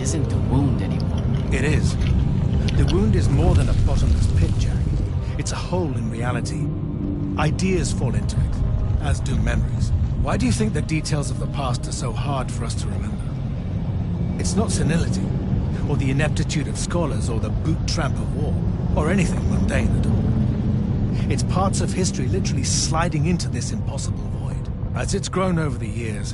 isn't the wound anymore. It is. The wound is more than a bottomless pit, Jack. It's a hole in reality. Ideas fall into it, as do memories. Why do you think the details of the past are so hard for us to remember? It's not senility, or the ineptitude of scholars, or the boot tramp of war, or anything mundane at all. It's parts of history literally sliding into this impossible void. As it's grown over the years,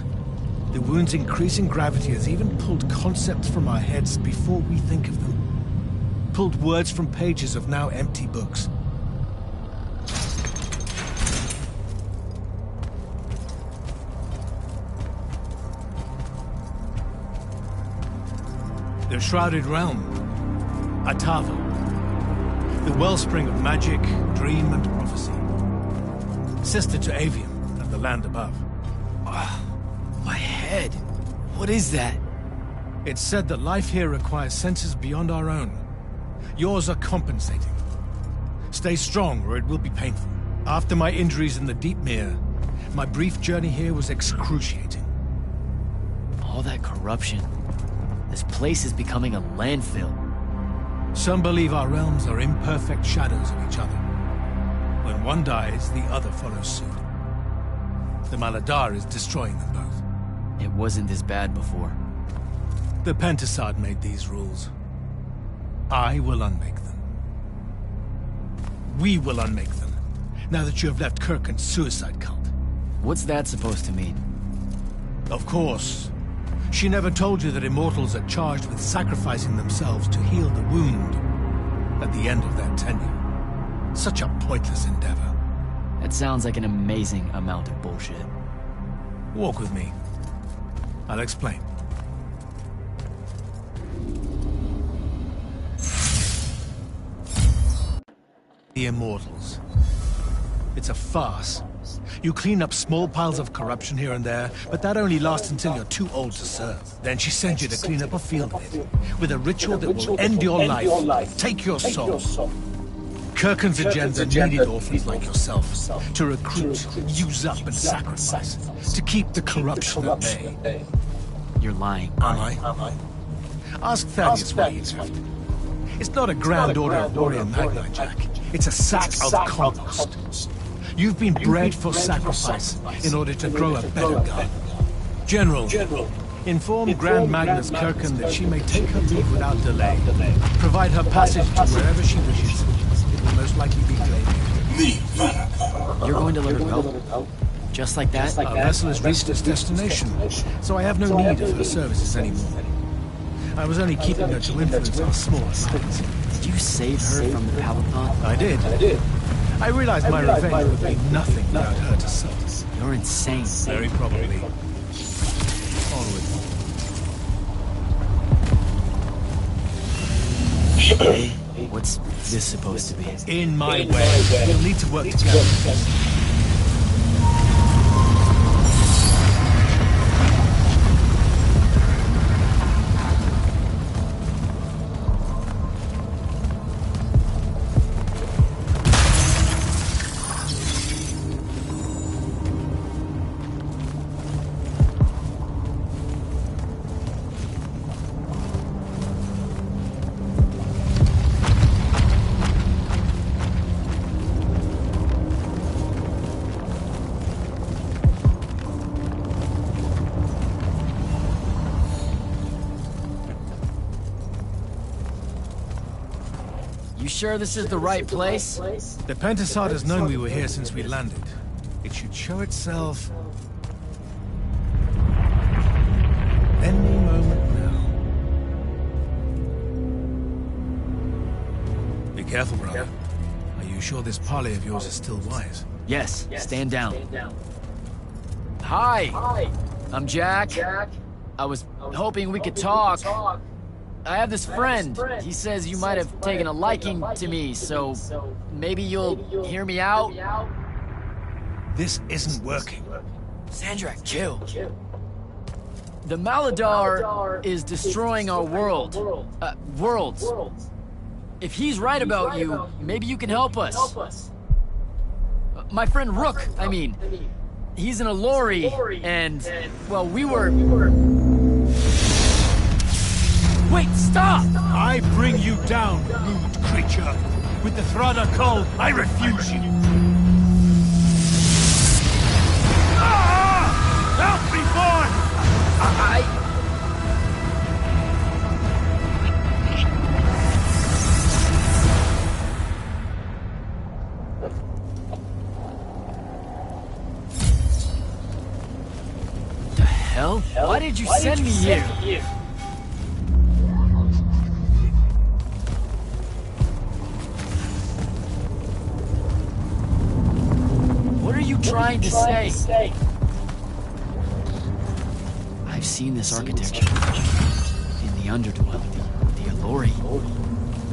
the wound's increasing gravity has even pulled concepts from our heads before we think of them. Pulled words from pages of now empty books. The Shrouded Realm, Atava, the wellspring of magic, dream, and prophecy. Sister to Avuem and the land above. My head. What is that? It's said that life here requires senses beyond our own. Yours are compensating. Stay strong, or it will be painful. After my injuries in the Deep Mere, my brief journey here was excruciating. All that corruption. This place is becoming a landfill. Some believe our realms are imperfect shadows of each other. When one dies, the other follows suit. The Maladar is destroying them both. It wasn't this bad before. The Pentasad made these rules. I will unmake them. We will unmake them, now that you have left Kirkand's suicide cult. What's that supposed to mean? Of course. She never told you that Immortals are charged with sacrificing themselves to heal the wound at the end of their tenure. Such a pointless endeavor. That sounds like an amazing amount of bullshit. Walk with me. I'll explain. The Immortals. It's a farce. You clean up small piles of corruption here and there, but that only lasts until you're too old to serve. Then she sends you to clean up a field of it, with a ritual that will end your life, take your soul. Kirkand's agenda needed orphans like yourself to recruit, use up, and sacrifice, to keep the corruption at bay. You're lying. Am I? Ask Thaddeus why he's left. It's not a grand order of warrior magna, Jack. It's a sack of compost. You've been bred for sacrifice in order to grow a better god. General, inform Grand Magnus Kirkand that she may take her leave without delay. Provide her passage to wherever she wishes. It will most likely be Glade. You're going to let her go? Just like that? Our vessel has reached its destination, so I have no need of her services anymore. I was only keeping her to influence our small alliance. Did you save her from the Palathan? I did. I realized my revenge would be nothing without her to suffer. You're insane. Very probably. Onward. Hey, what's this supposed to be? In my way. We'll need to work together. You sure this is the right place? The Pentasad has known we were here since we landed. It should show itself any moment now. Be careful, brother. Are you sure this parley of yours is still wise? Yes, stand down. Hi, I'm Jack. I was hoping we could talk. I have this friend. He says you might have taken a liking to me, so maybe you'll hear me out? This isn't working. Sandra, chill. The Maladar is destroying our worlds. If he's right about you, maybe you can help us. My friend Rook, he's in a lorry, and, well, we were... I bring you down, rude creature. With the Thrada call, I refuse you. Help me, boy! The hell? Why did you send me here? What are you trying to say? I've seen this architecture in the Underdwelling. The Allori.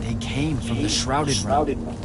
They came from the Shrouded Realm.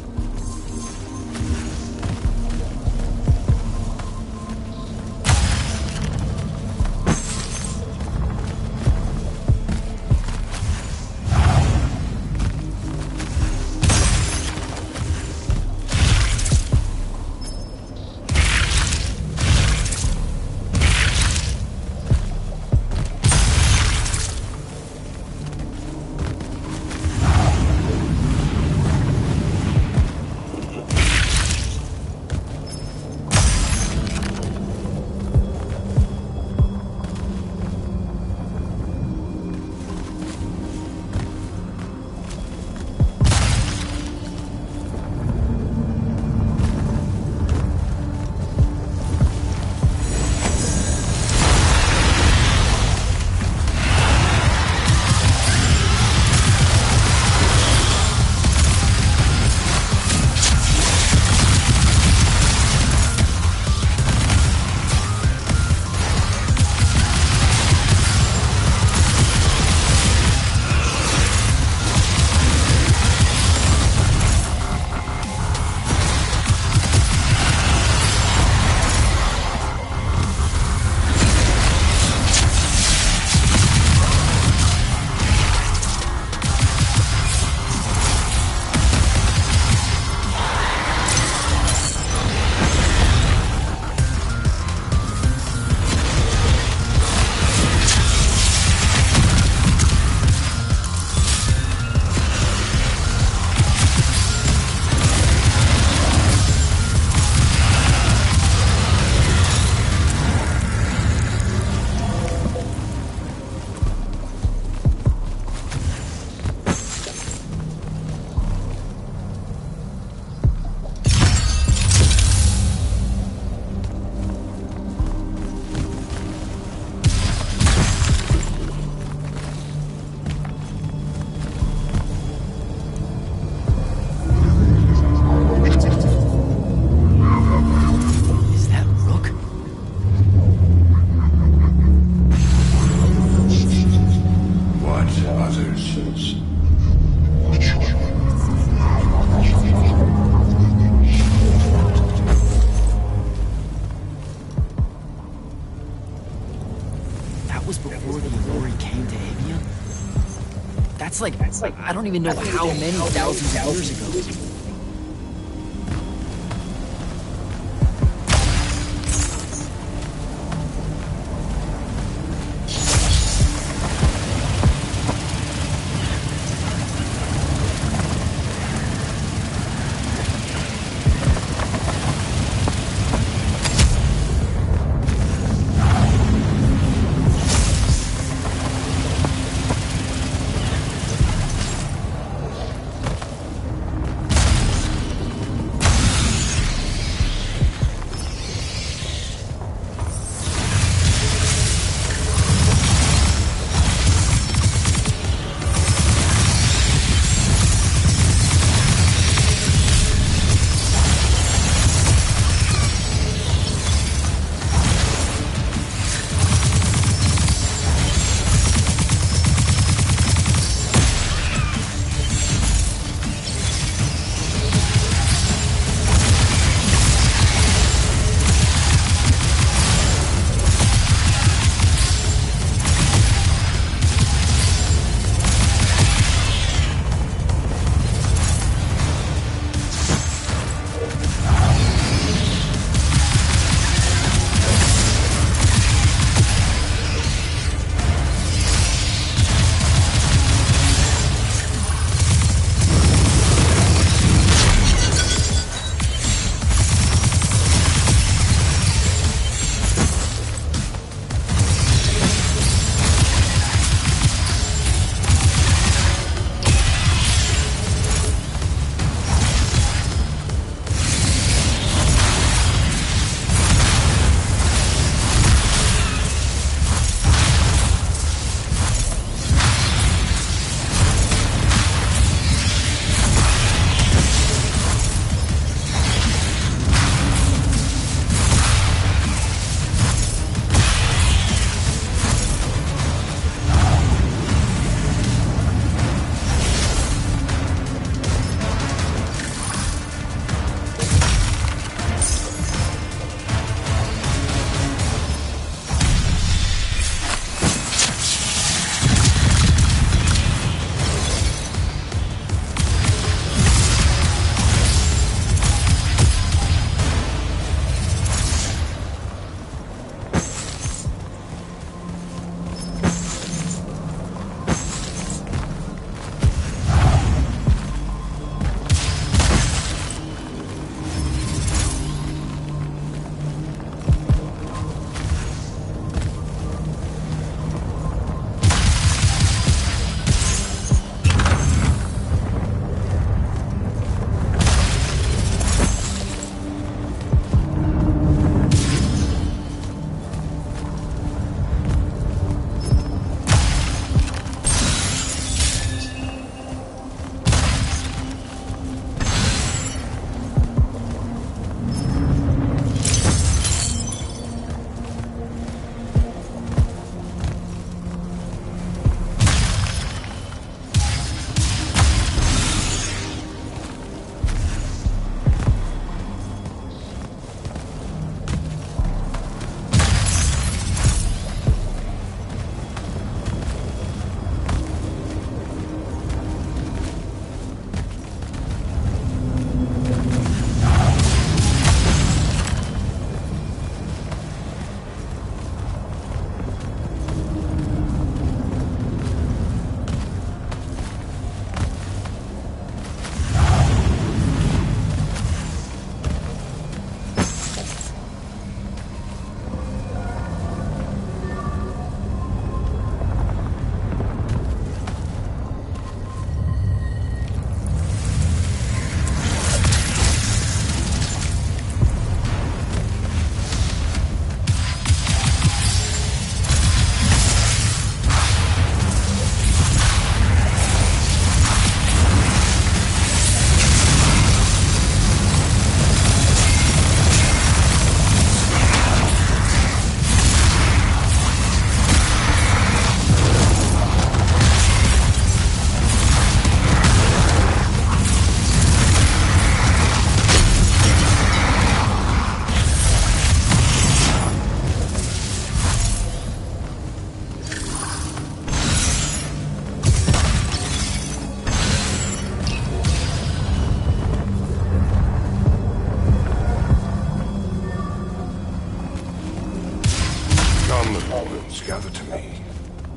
That's like I don't even know how many thousands of years ago.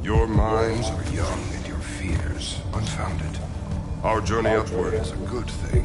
Your minds are young and your fears unfounded. Our journey upward is a good thing.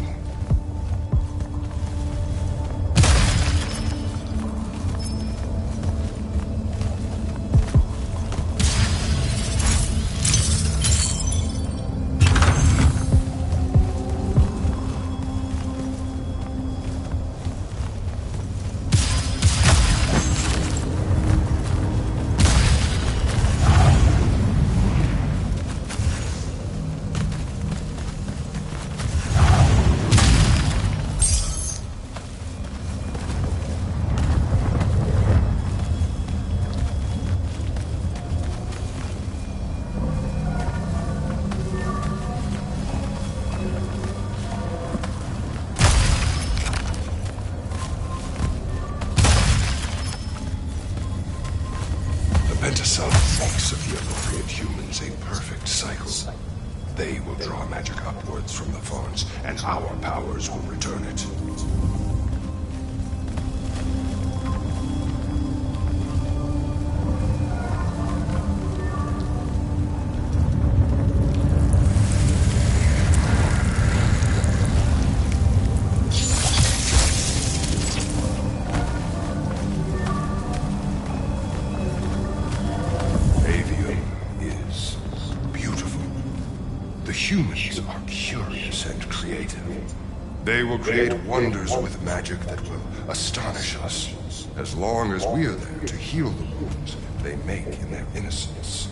Pentasol makes of the appropriate humans a perfect cycle. They will draw magic upwards from the fawns, and our powers will return it. Humans are curious and creative. They will create wonders with magic that will astonish us, as long as we are there to heal the wounds they make in their innocence.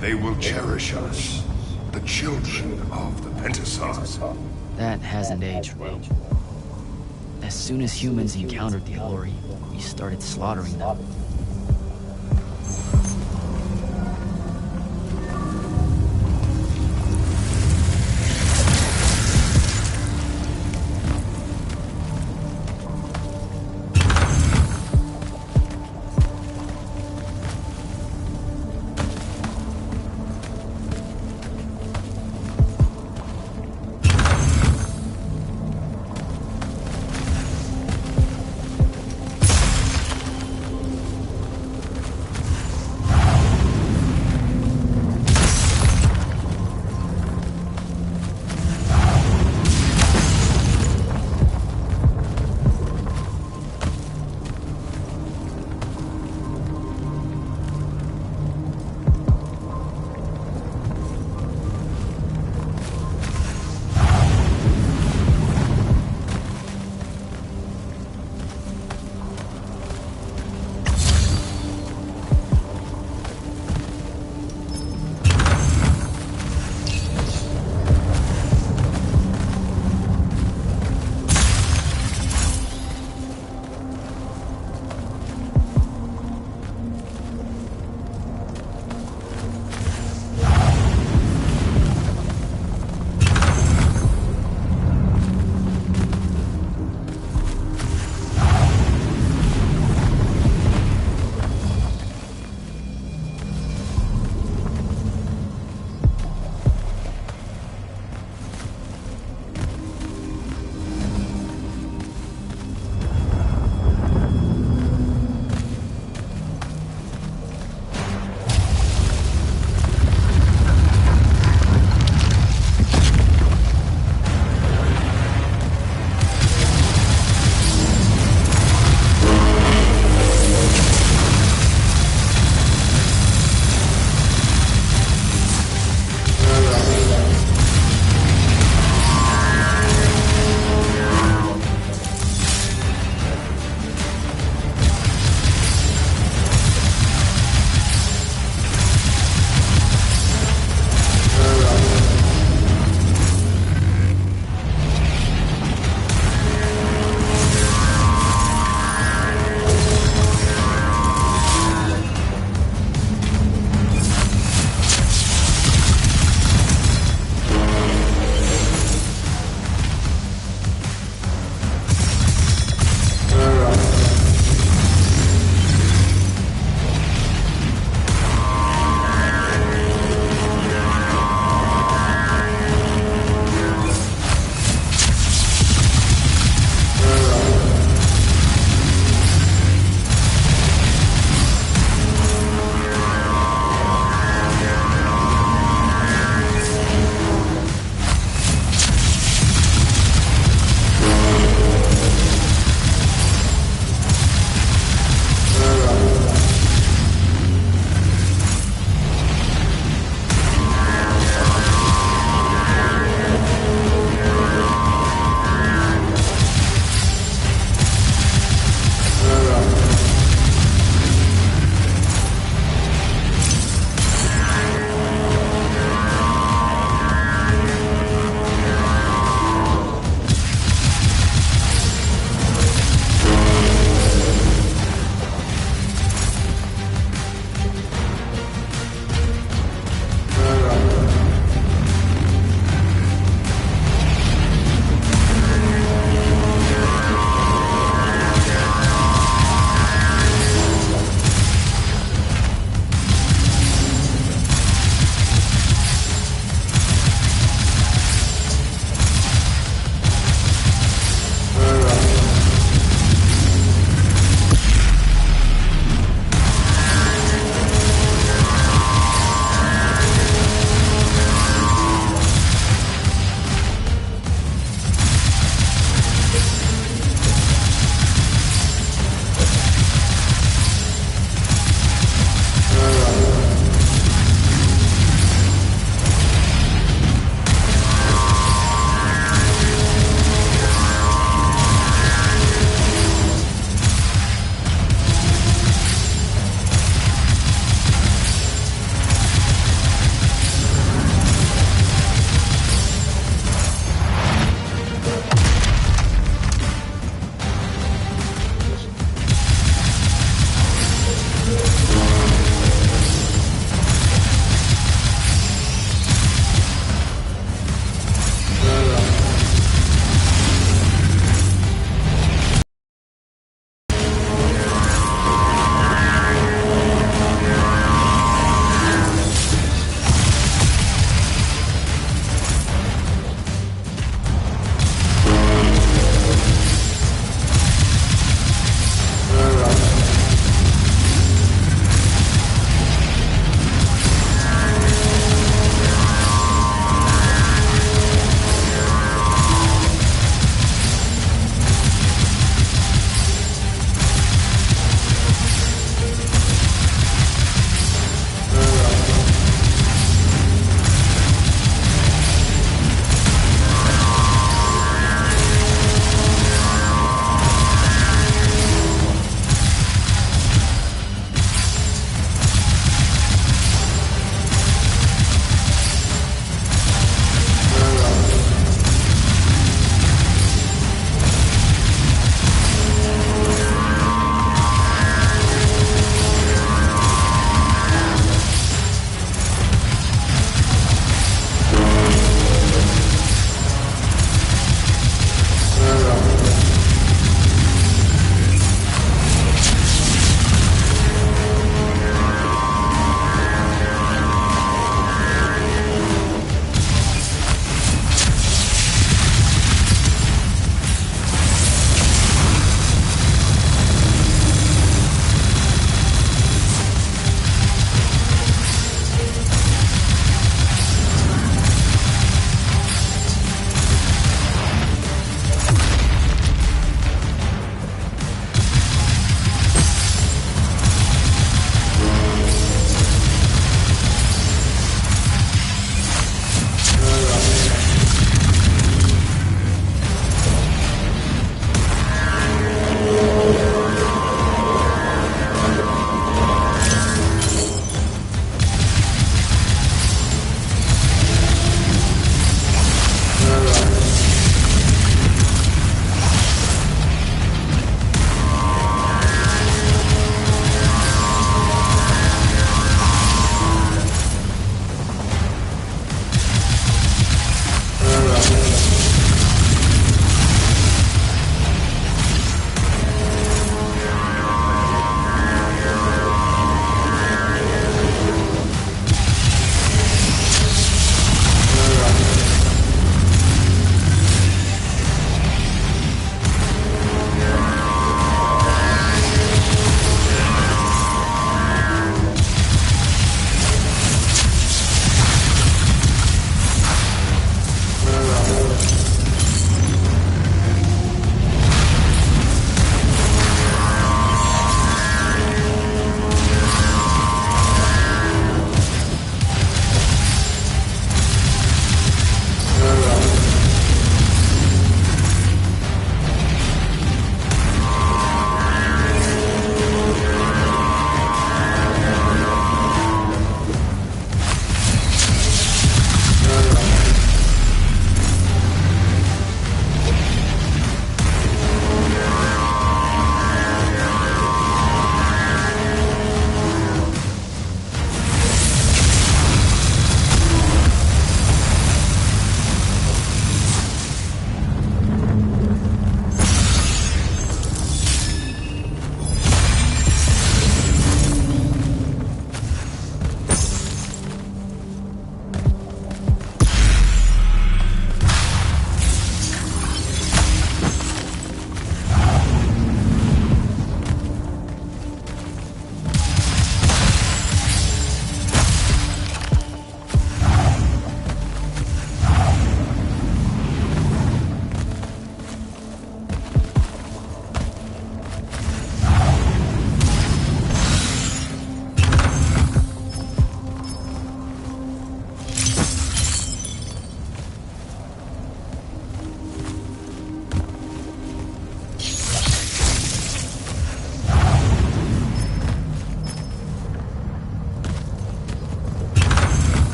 They will cherish us, the children of the Pentasauce. That hasn't aged well. As soon as humans encountered the Glory, we started slaughtering them.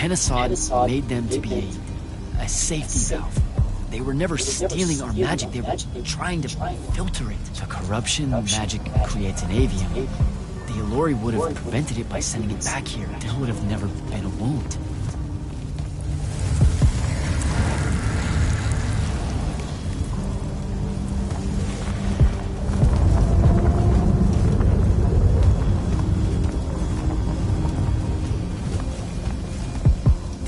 Pentasod made them to be a safety valve. They were never stealing our magic, they were trying to filter it. The corruption magic creates an Avuem. The Ilori would have prevented it by sending it back here. There would have never been a wound.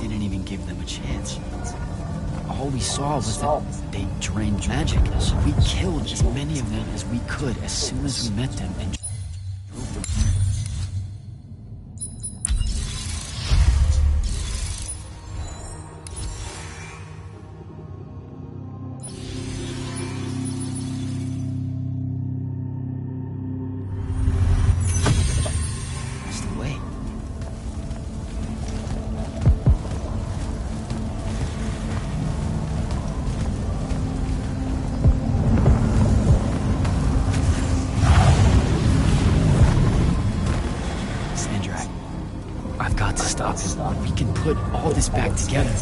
Didn't even give them a chance. All we saw was that they drained magic. So we killed as many of them as we could as soon as we met them and drove them. That's the way. I've got to stop him. We can put all this back together.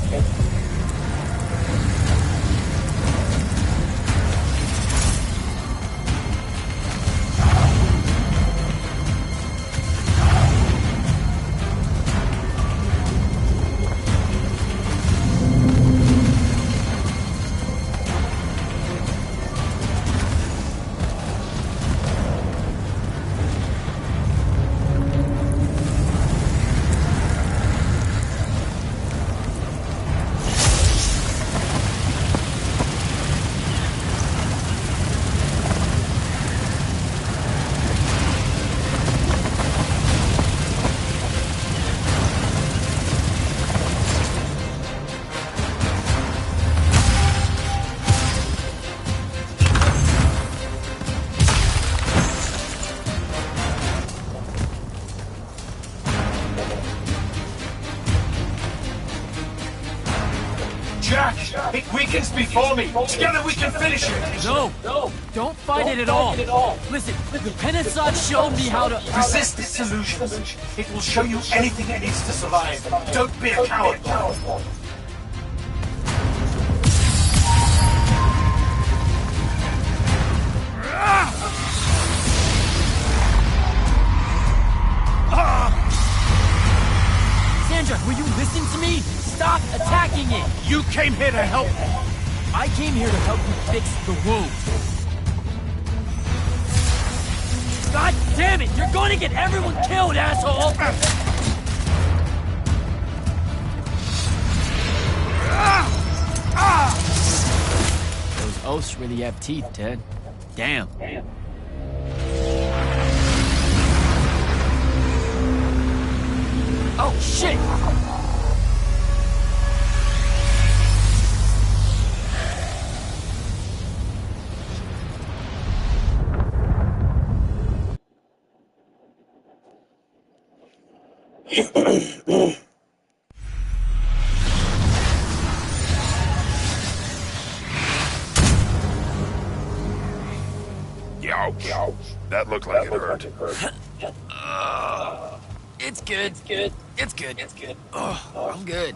Jack! It weakens before me! Together we can finish it! No! Don't fight it at all! Listen, the Pentasod showed me how to... Resist its illusions. It will show you anything it needs to survive. Don't be a coward. Sandra, will you listen to me? Stop attacking it! You came here to help me. I came here to help you fix the wound. God damn it! You're going to get everyone killed, asshole! Those oaths really have teeth, Ted. Damn. Oh, shit! Ouch. That looked like it hurt. It's good. It's good. Oh, I'm good.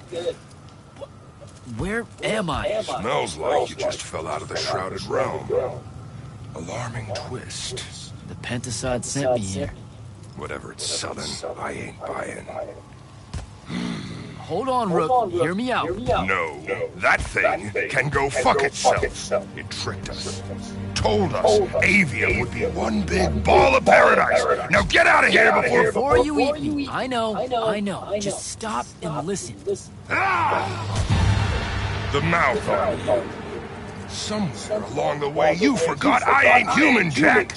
Where am I? Smells like you just fell out of the Shrouded Realm. Alarming twist. The Pentasod sent me here. Whatever it's selling, I ain't buying. Hold on, Rook. Hear me out. No, that thing can go fuck itself. It tricked us. Told us Avuem would be one big ball of paradise. Now get out of here Before you eat me. I know. Just stop and listen. The mouth on you. Somewhere along the way, you forgot I ain't human, Jack.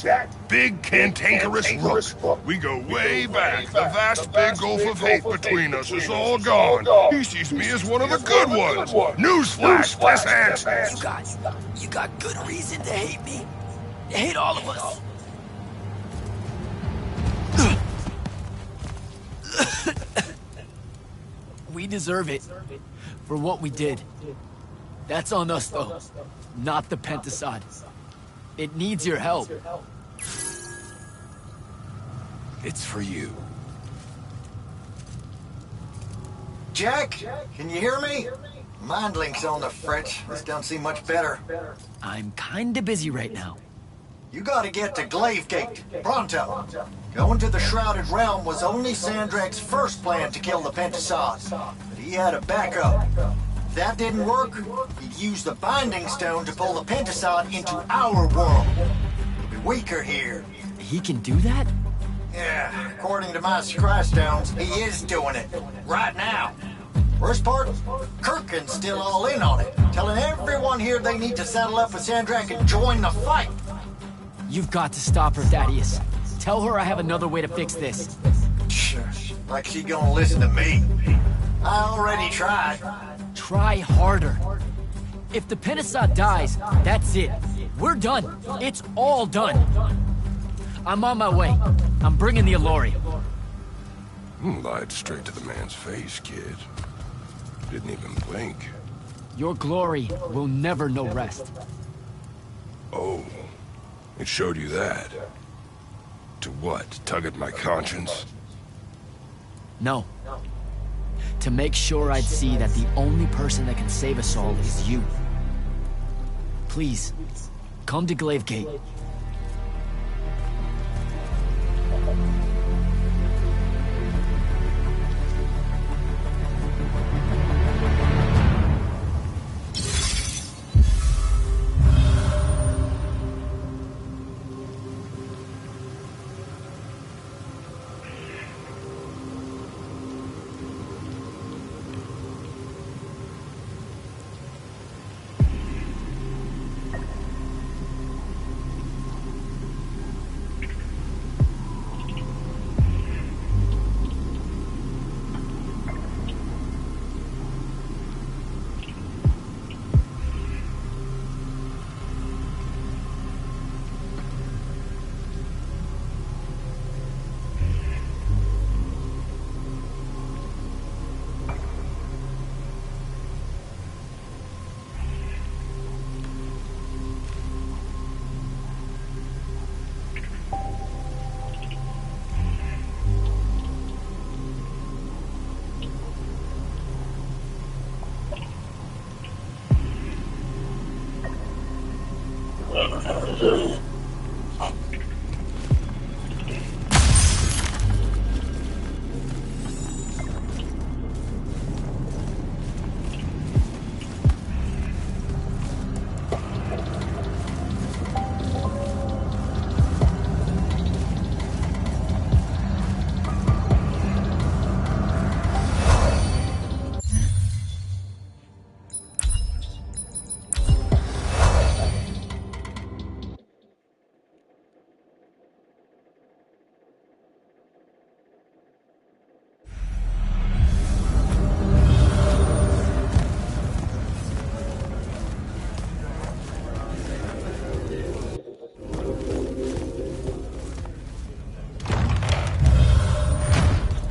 Big, cantankerous Rook. We go way back. The vast big gulf of hate between us is all gone. He sees me as one of the good ones. Newsflash, peasants. You got good reason to hate me. Hate all of us. We deserve it for what we did. That's on us, though, not the Pentasod. It needs your help. It's for you. Jack, can you hear me? Mind link's on the fritz. This don't seem much better. I'm kinda busy right now. You gotta get to Glavegate, pronto. Going to the Shrouded Realm was only Sandrak's first plan to kill the Pentasod, but he had a backup. If that didn't work, he'd use the Binding Stone to pull the Pentasod into our world. He'll be weaker here. He can do that? Yeah, according to my Scry Stones, he is doing it. Right now. Worst part? Kirkin's still all in on it, telling everyone here they need to saddle up with Sandrak and join the fight. You've got to stop her, Thaddeus. Tell her I have another way to fix this. Shush, like she gonna listen to me. I already tried. Try harder. If the Pentasod dies, that's it. We're done. It's all done. I'm on my way. I'm bringing the Allori. Lied straight to the man's face, kid. Didn't even blink. Your glory will never know rest. Oh, it showed you that. To what? Tug at my conscience? No. To make sure I'd see that the only person that can save us all is you. Please, come to Glavegate.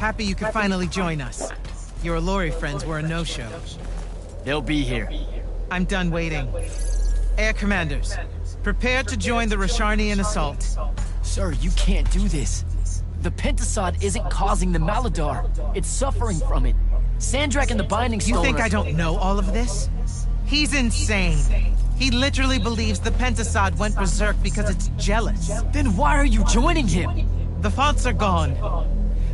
Happy you could finally join us. Your Allori friends were a no-show. They'll be here. I'm done waiting. Air Commanders, prepare to join the Rasharnian assault. Sir, you can't do this. The Pentasod isn't causing the Maladar. It's suffering from it. Sandrak and the Binding Stone You think I don't know all of this? He's insane. He literally believes the Pentasod went berserk because it's jealous. Then why are you joining him? The faults are gone.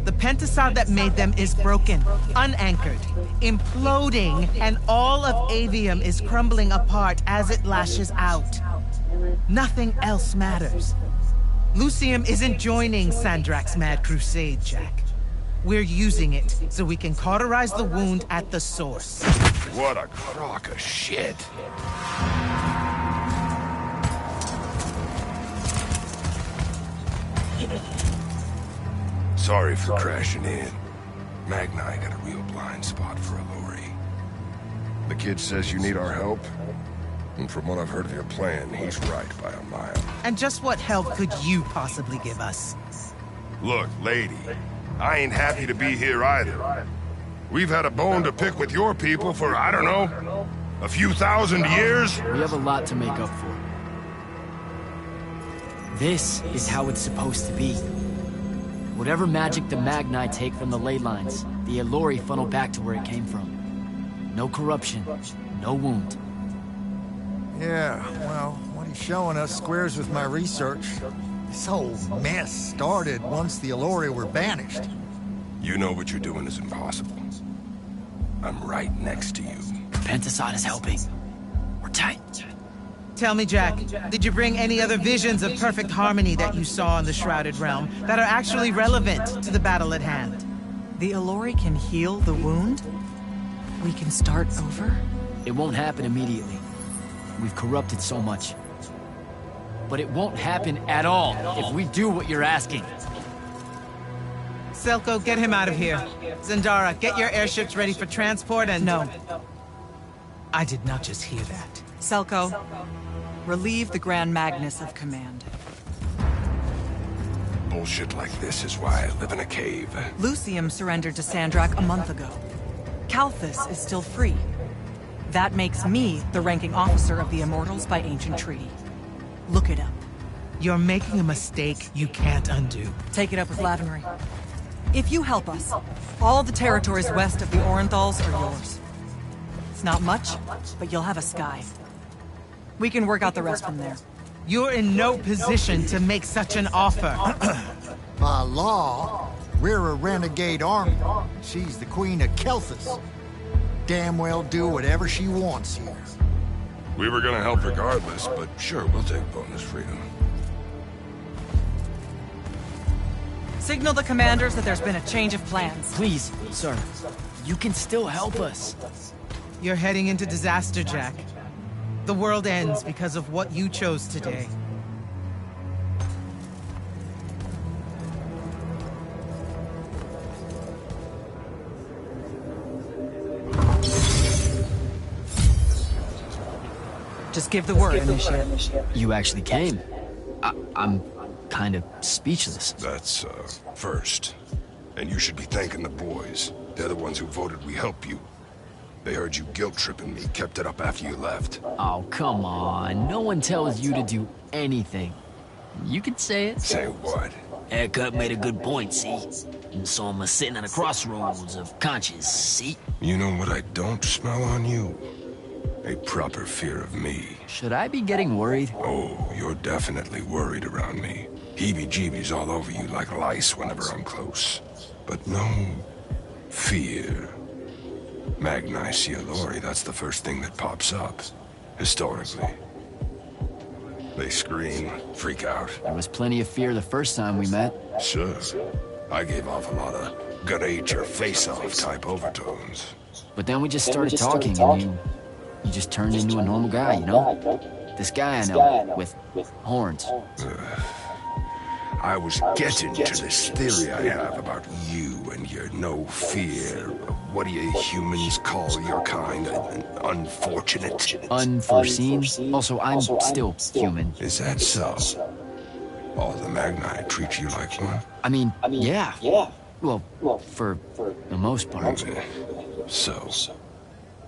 The Pentasod that made them is broken, unanchored, imploding, and all of Avuem is crumbling apart as it lashes out. Nothing else matters. Lucium isn't joining Sandrak's mad crusade, Jack. We're using it so we can cauterize the wound at the source. What a crock of shit. Sorry for crashing in. Magna got a real blind spot for Allori. The kid says you need our help. And from what I've heard of your plan, he's right by a mile. And just what help could you possibly give us? Look, lady, I ain't happy to be here either. We've had a bone to pick with your people for, I don't know, a few thousand years? We have a lot to make up for. This is how it's supposed to be. Whatever magic the Magni take from the ley lines, the Elori funnel back to where it came from. No corruption, no wound. Yeah, well, what he's showing us squares with my research. This whole mess started once the Elori were banished. You know what you're doing is impossible. I'm right next to you. Pentasod is helping. We're tight. Tell me, Jack, did you bring any other visions of perfect harmony that you saw in the Shrouded Realm that are actually relevant to the battle at hand? The Elori can heal the wound? We can start over? It won't happen immediately. We've corrupted so much. But it won't happen at all if we do what you're asking. Selko, get him out of here. Zendara, get your airships ready for transport and... No. I did not just hear that. Selko, relieve the Grand Magnus of command. Bullshit like this is why I live in a cave. Lucium surrendered to Sandrak a month ago. Kalthus is still free. That makes me the ranking officer of the Immortals by ancient treaty. Look it up. You're making a mistake you can't undo. Take it up with Lavenry. If you help us, all the territories west of the Orenthals are yours. It's not much, but you'll have a sky. We can work out the rest from there. You're in no position to make such an offer. By law, we're a renegade army. She's the queen of Kalthus. Damn well do whatever she wants here. We were gonna help regardless, but sure, we'll take bonus freedom. Signal the commanders that there's been a change of plans. Please, sir. You can still help us. You're heading into disaster, Jack. The world ends because of what you chose today. Just give the word, Initiate. You actually came. I'm kind of speechless. That's, first. And you should be thanking the boys. They're the ones who voted we help you. They heard you guilt-tripping me, kept it up after you left. Oh, come on. No one tells you to do anything. You can say it. Say what? Haircut made a good point, see? So I'm sitting at a crossroads of conscience, see? You know what I don't smell on you? A proper fear of me. Should I be getting worried? Oh, you're definitely worried around me. Heebie-jeebies all over you like lice whenever I'm close. But no fear. Magni see Elori, that's the first thing that pops up. Historically. They scream, freak out. There was plenty of fear the first time we met. Sure. I gave off a lot of gonna eat your face off type overtones. But then we just started talking and you just turned into a normal guy, you know? This guy I know, with horns. I was getting to this theory I have about you and your no fear. What do you humans call your kind? Unfortunate? Unforeseen? Also, I'm still human. Is that so? All the Magni treat you like one? I mean, yeah. Well, for the most part. So,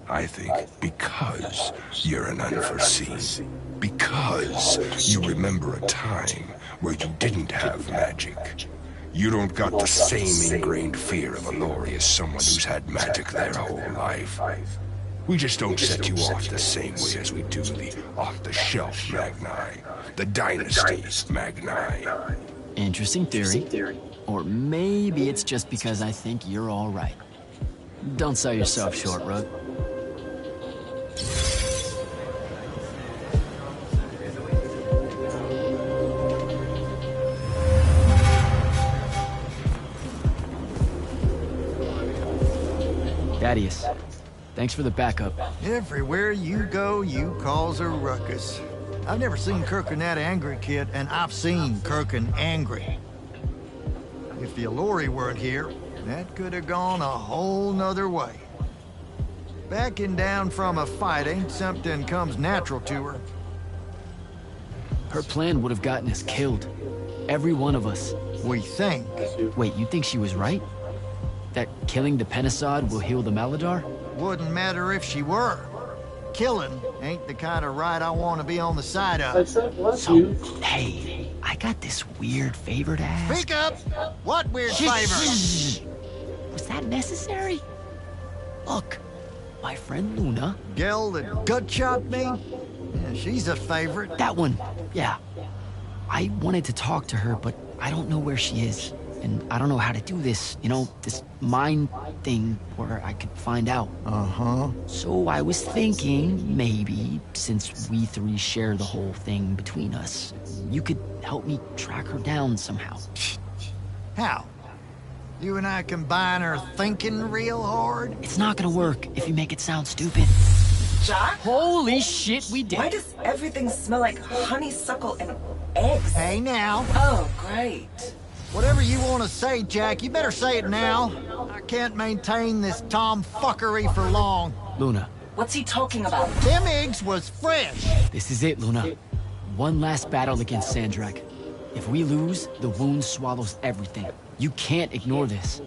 I think because you're an unforeseen, because you remember a time where you didn't have magic, you don't got the same ingrained fear of Elori as someone who's had magic their whole life. We just don't set you off the same way as we do the off-the-shelf Magni, the Dynasty Magni. Interesting theory. Or maybe it's just because I think you're all right. Don't sell yourself short, Rook. Thaddeus, thanks for the backup. Everywhere you go, you cause a ruckus. I've never seen Kirkin that angry, kid, and I've seen Kirkin angry. If the Elori weren't here, that could have gone a whole nother way. Backing down from a fight ain't something comes natural to her. Her plan would have gotten us killed. Every one of us. We think. Wait, you think she was right? That killing the Pentasod will heal the Maladar? Wouldn't matter if she were. killing ain't the kind of ride I want to be on the side of. So, hey, I got this weird favor to ask. Speak up! What weird favor? Was that necessary? Look, my friend Luna. Gil that gut chopped me? Yeah, she's a favorite. That one, yeah. I wanted to talk to her, but I don't know where she is. And I don't know how to do this, you know, this mind thing where I could find out. Uh-huh. So I was thinking, maybe, since we three share the whole thing between us, you could help me track her down somehow. How? You and I combine our thinking real hard? It's not gonna work if you make it sound stupid. Jack? Holy shit, we did. Why does everything smell like honeysuckle and eggs? Hey now. Oh, great. Whatever you want to say, Jack, you better say it now. I can't maintain this tomfuckery for long. Luna, What's he talking about? Them eggs was fresh. this is it, Luna. One last battle against Sandrak. If we lose, the wound swallows everything. You can't ignore this.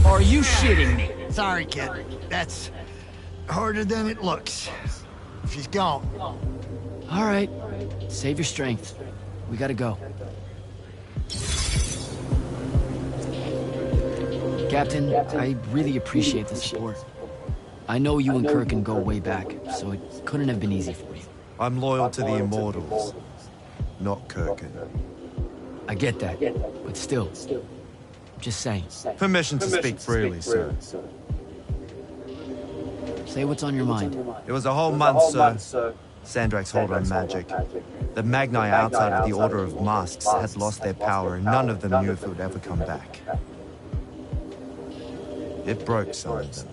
Are you shitting me? Sorry, kid. That's harder than it looks. She's gone. All right. Save your strength. We gotta go. Captain, I really appreciate the support. I know you and Kirkin go way back, so it couldn't have been easy for you. I'm loyal to the Immortals, not Kirkin. I get that, but still, just saying. Permission to speak freely, sir. Say what's on your mind. It was a whole month, sir. Sandrak's hold on magic. The Magni outside of the Order of Masks had lost their power, and none of them knew if it would ever come back. It broke some of them.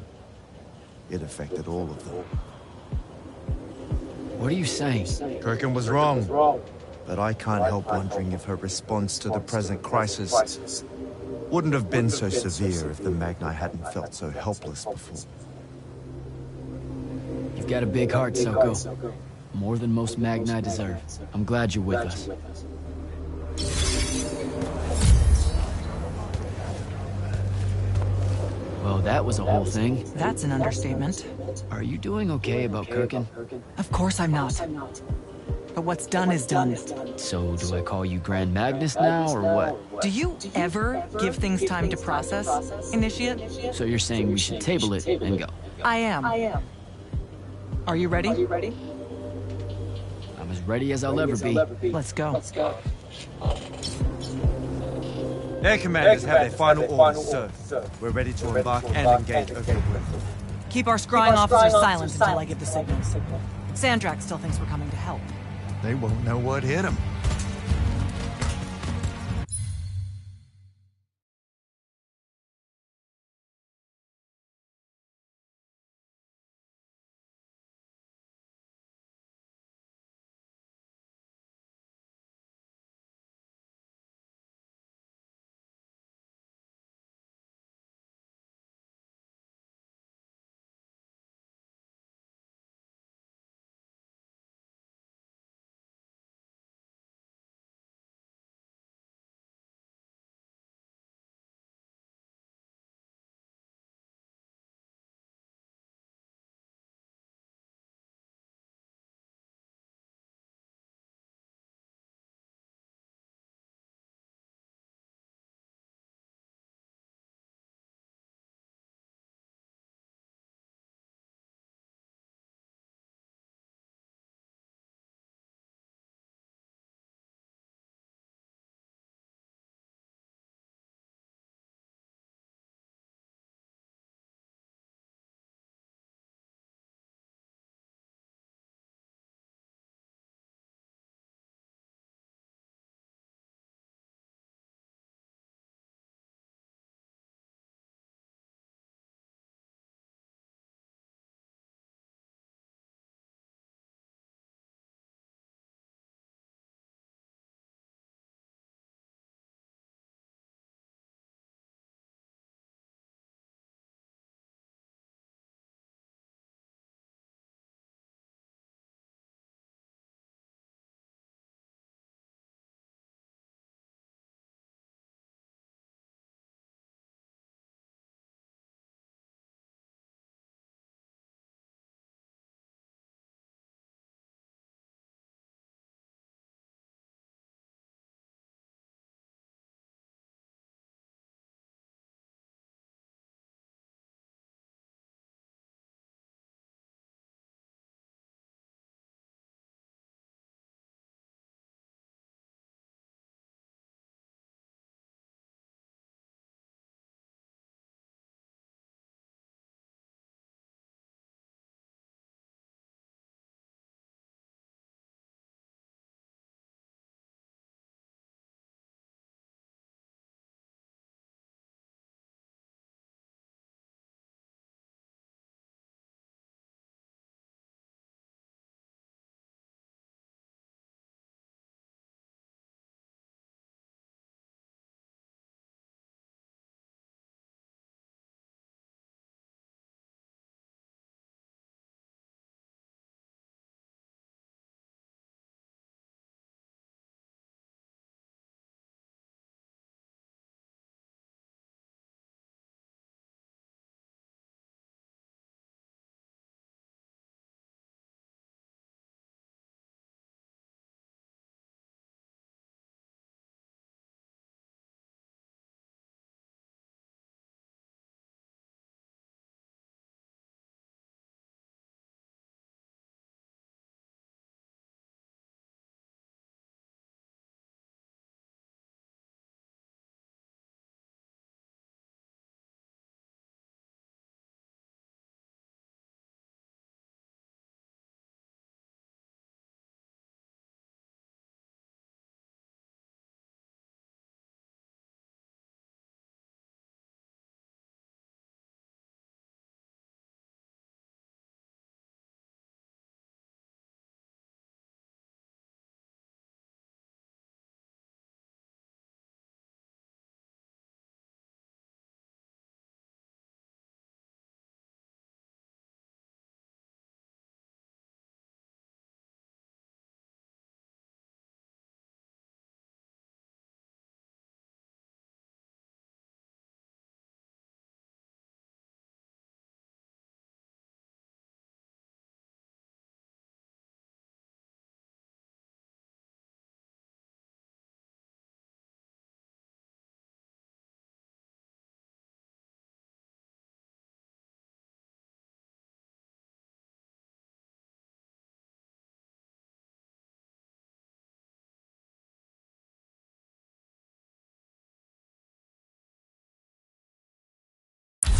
It affected all of them. What are you saying? Kirkin was wrong, but I can't help wondering if her response to the present crisis wouldn't have been so severe if the Magni hadn't felt so helpless before. You've got a big heart, Soko. More than most Magni deserve. I'm glad you're with us. Well, that was a whole thing. That's an understatement. Are you doing okay about Kirkin? Of course I'm not. But what's done is done. So, do I call you Grand Magnus now, or what? Do you ever give things time to process, Initiate? So you're saying we should table it and go? I am. Are you ready? I'm as ready as I'll ever be. Let's go. Air commanders have their final orders, sir. We're ready to embark and engage Avuem. Keep our scrying officers silent until I give the signal. Sandrak still thinks we're coming to help. They won't know what hit them.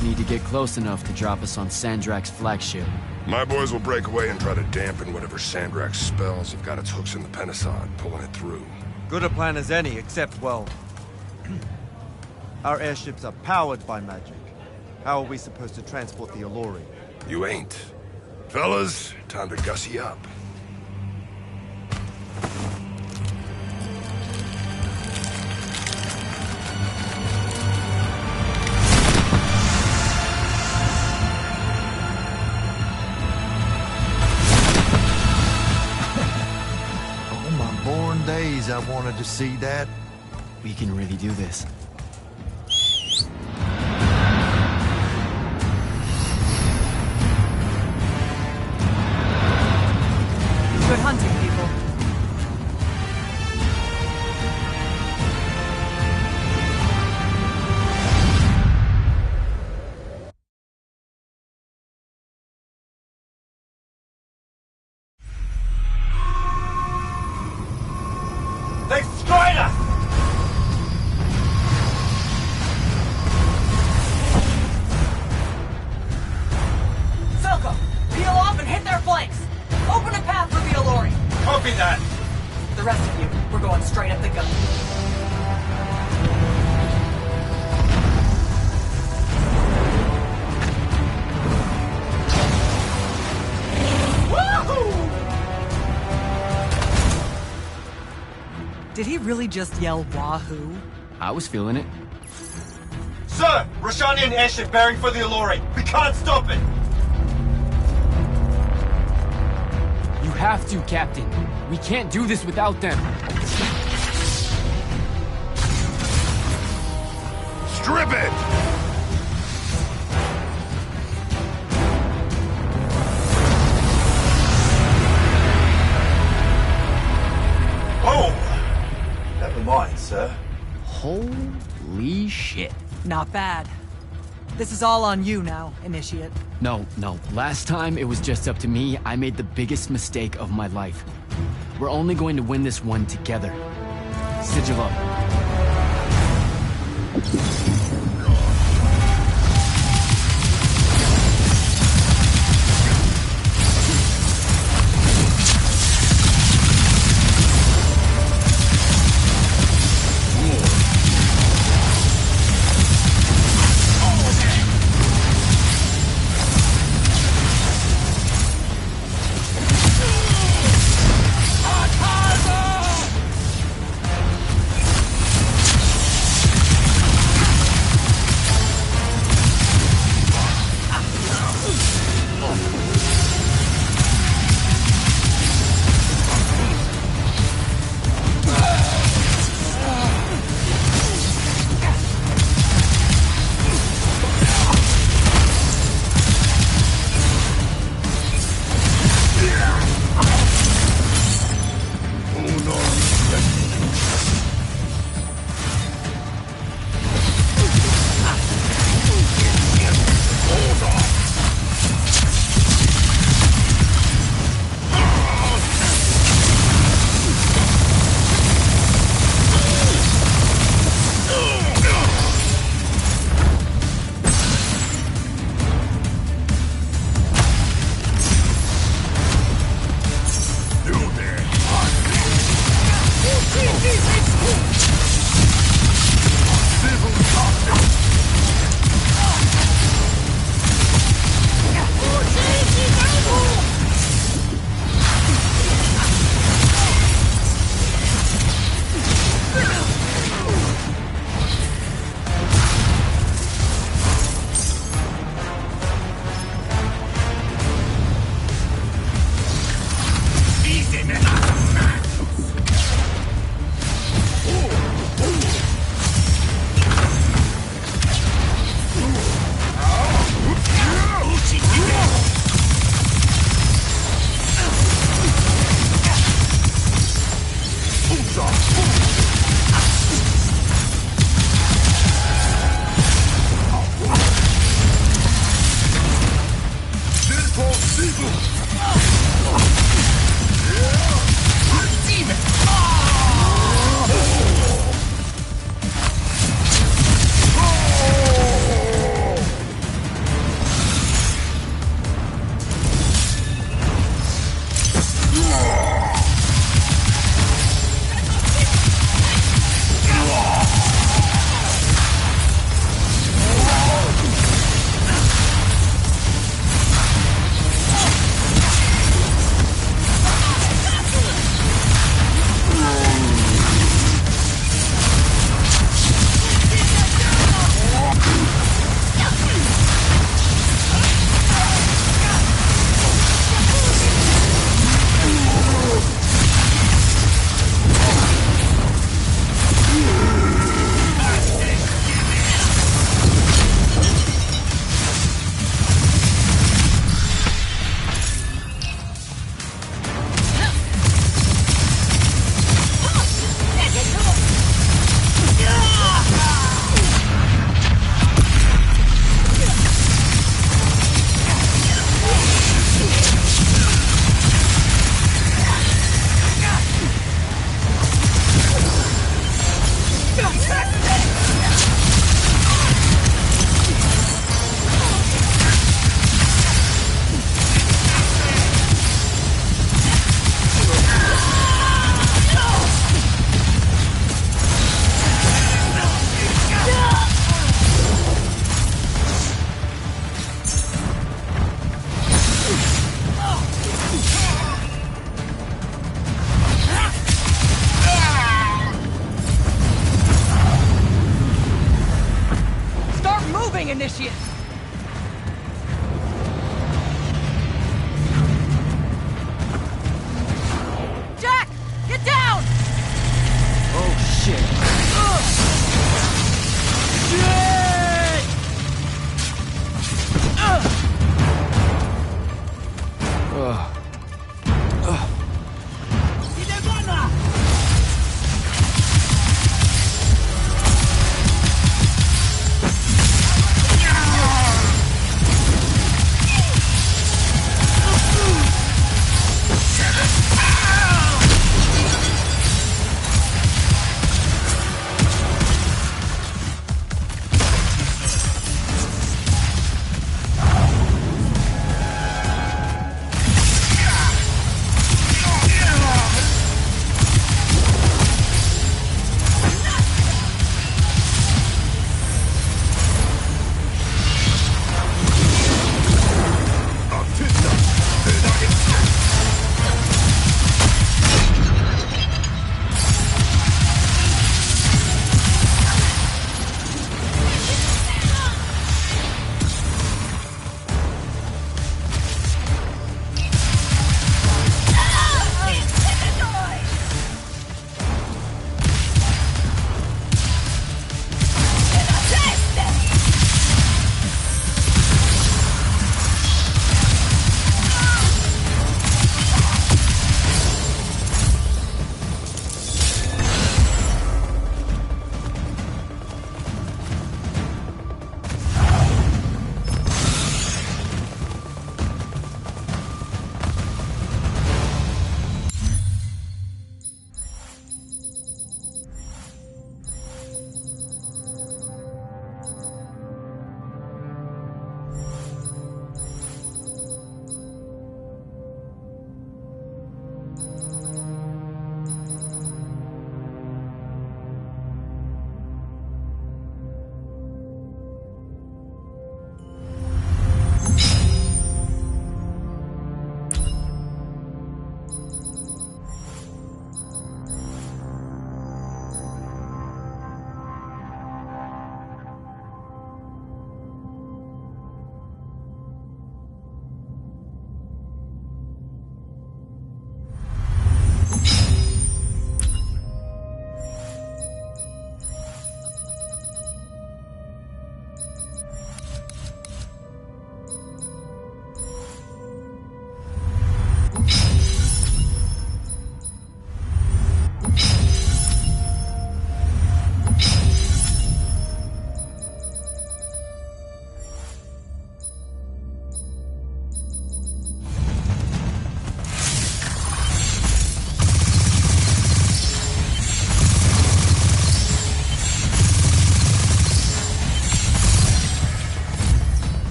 just need to get close enough to drop us on Sandrak's flagship. My boys will break away and try to dampen whatever Sandrak's spells have got its hooks in the Pentasod, pulling it through. Good a plan as any, except, well... our airships are powered by magic. How are we supposed to transport the Alluri? You ain't. Fellas, time to gussy up. All my born days I wanted to see that. We can really do this. Good hunting, people. They've destroyed us! Silco, peel off and hit their flanks. Open a path for the Alluri. Copy that! The rest of you, we're going straight at the gun. Did he really just yell wahoo? I was feeling it. Sir! Roshanian airship bearing for the Alluri! We can't stop it! You have to, Captain. We can't do this without them. Strip it! Oh! Never mind, sir. Holy shit. Not bad. This is all on you now, Initiate. No. Last time it was just up to me. I made the biggest mistake of my life. We're only going to win this one together. Sigil up.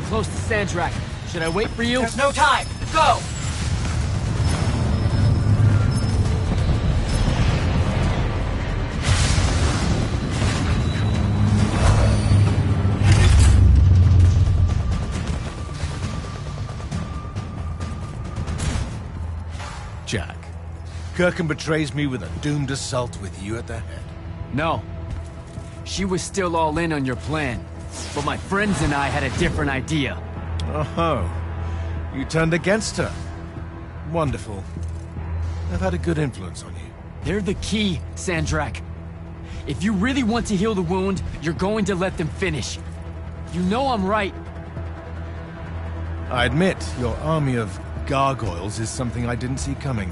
getting close to Sandrak. Should I wait for you? There's no time! Go! Jack, Kirkham betrays me with a doomed assault with you at the head. No. She was still all in on your plan. But my friends and I had a different idea. Oh, you turned against her. Wonderful. I've had a good influence on you. They're the key, Sandrak. If you really want to heal the wound, you're going to let them finish. You know I'm right. I admit, your army of gargoyles is something I didn't see coming.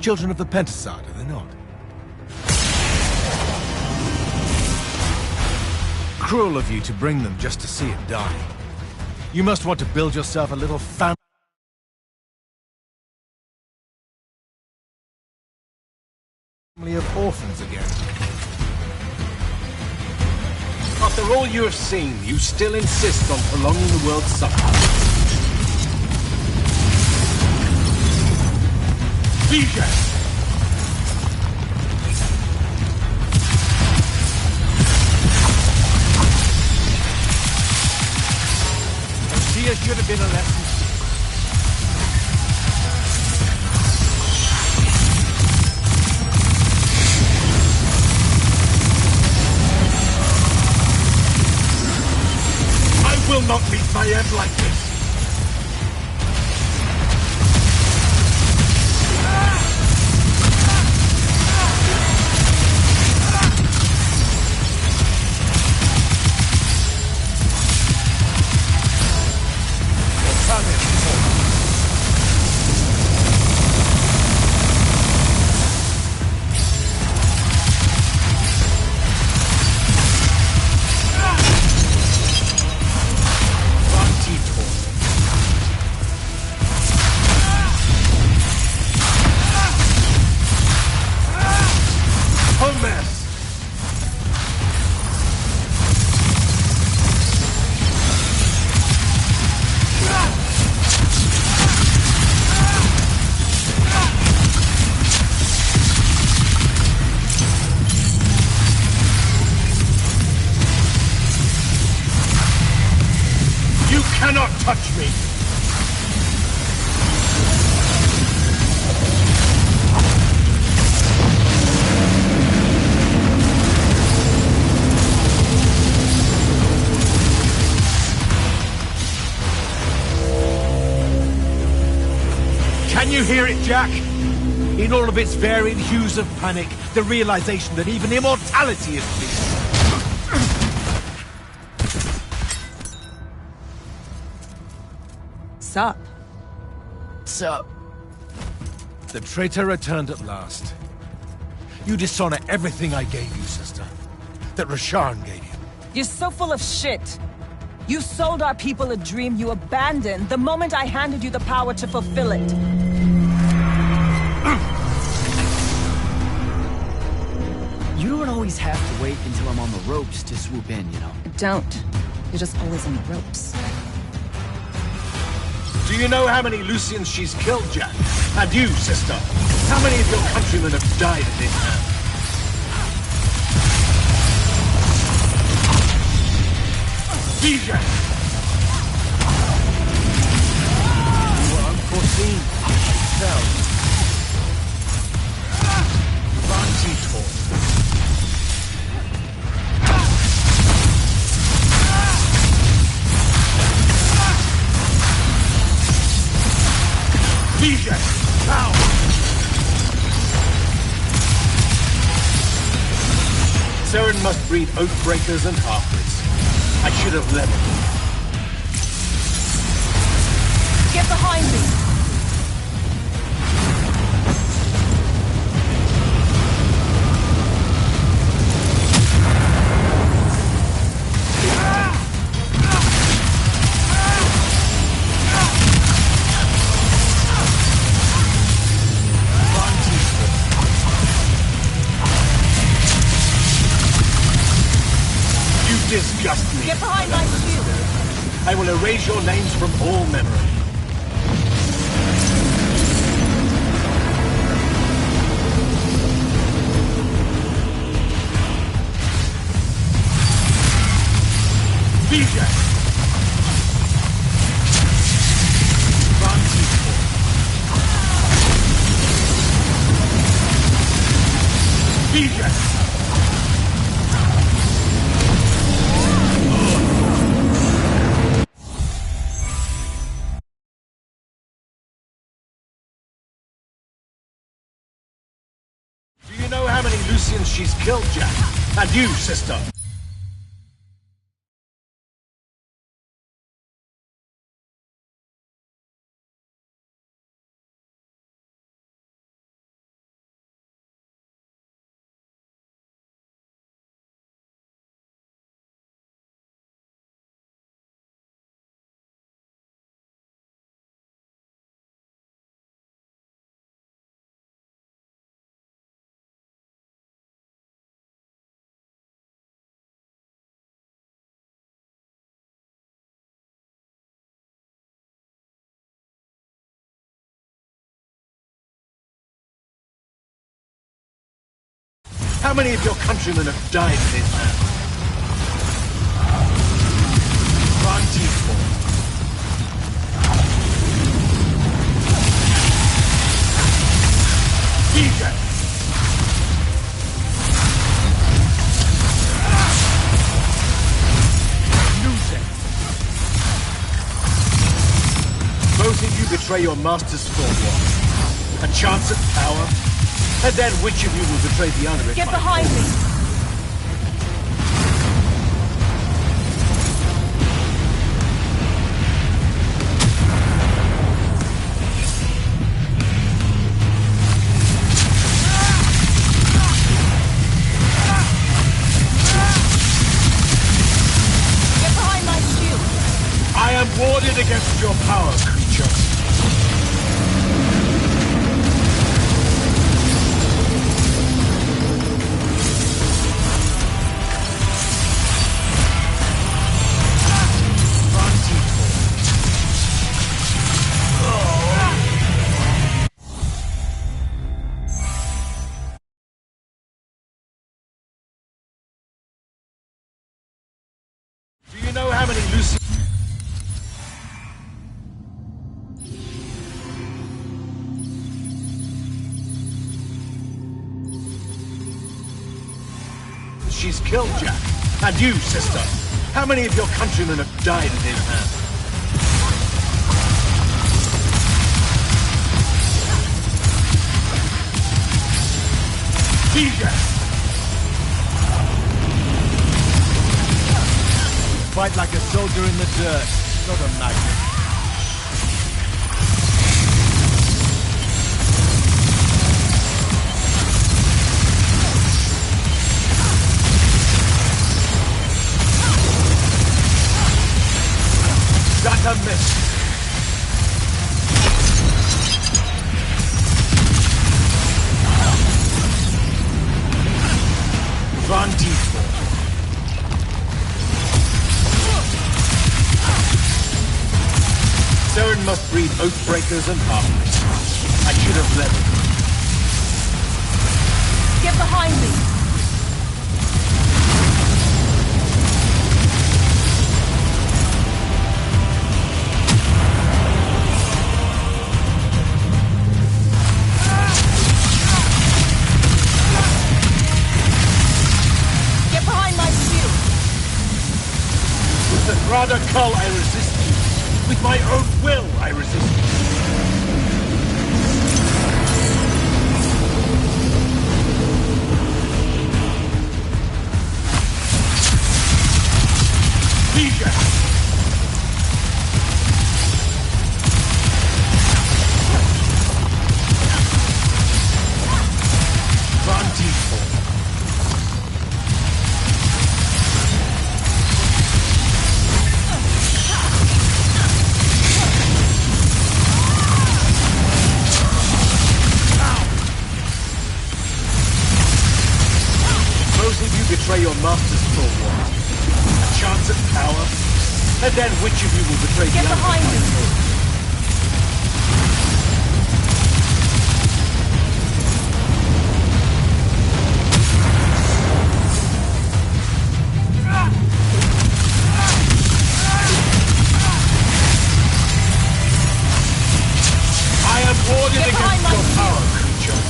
Children of the Pentasad, are they not? Cruel of you to bring them just to see it die. You must want to build yourself a little family of orphans again. After all you have seen, you still insist on prolonging the world's suffering. Vision! Here should have been a lesson. I will not meet my end like this. Cannot touch me! Can you hear it, Jack? In all of its varied hues of panic, the realization that even immortality is peace. Sup? Sup? The traitor returned at last. You dishonor everything I gave you, sister. That Rasharn gave you. You're so full of shit. You sold our people a dream you abandoned the moment I handed you the power to fulfill it. You don't always have to wait until I'm on the ropes to swoop in, you know. Don't. You're just always on the ropes. Do you know how many Lucians she's killed, Jack? And you, sister? How many of your countrymen have died at this hand? DJ! You were unforeseen. Tell. Vantitor. DJ! Now! Saren must breed oathbreakers and half-breeds. I should have leveled them. Get behind me! Disgust me. Get behind my shield! I will erase your names from all memory. VJ! Do you know how many Lucians she's killed, Jack? And you, sister? How many of your countrymen have died in his hand? DJ! Both of you betray your master's thought. A chance at power? And then which of you will betray the other? Get behind me! Get behind my shield! I am warded against your power, creature. Do you know how many Lucy... She's killed, Jack. And you, sister. How many of your countrymen have died in his hand? DJ! Fight like a soldier in the dirt, not a magnet. That's a miss. Van Tiefel. Saren must breed oathbreakers and halflings. I should have led him. Get behind me! Get behind my shield! With the Grada Kull I resist you. With my own will I resist you. DJ! Van Tiefel. Both of you betray your master's thought war. A chance at power? And then which of you will betray the other? Get behind me! I am ordered against your power, creature.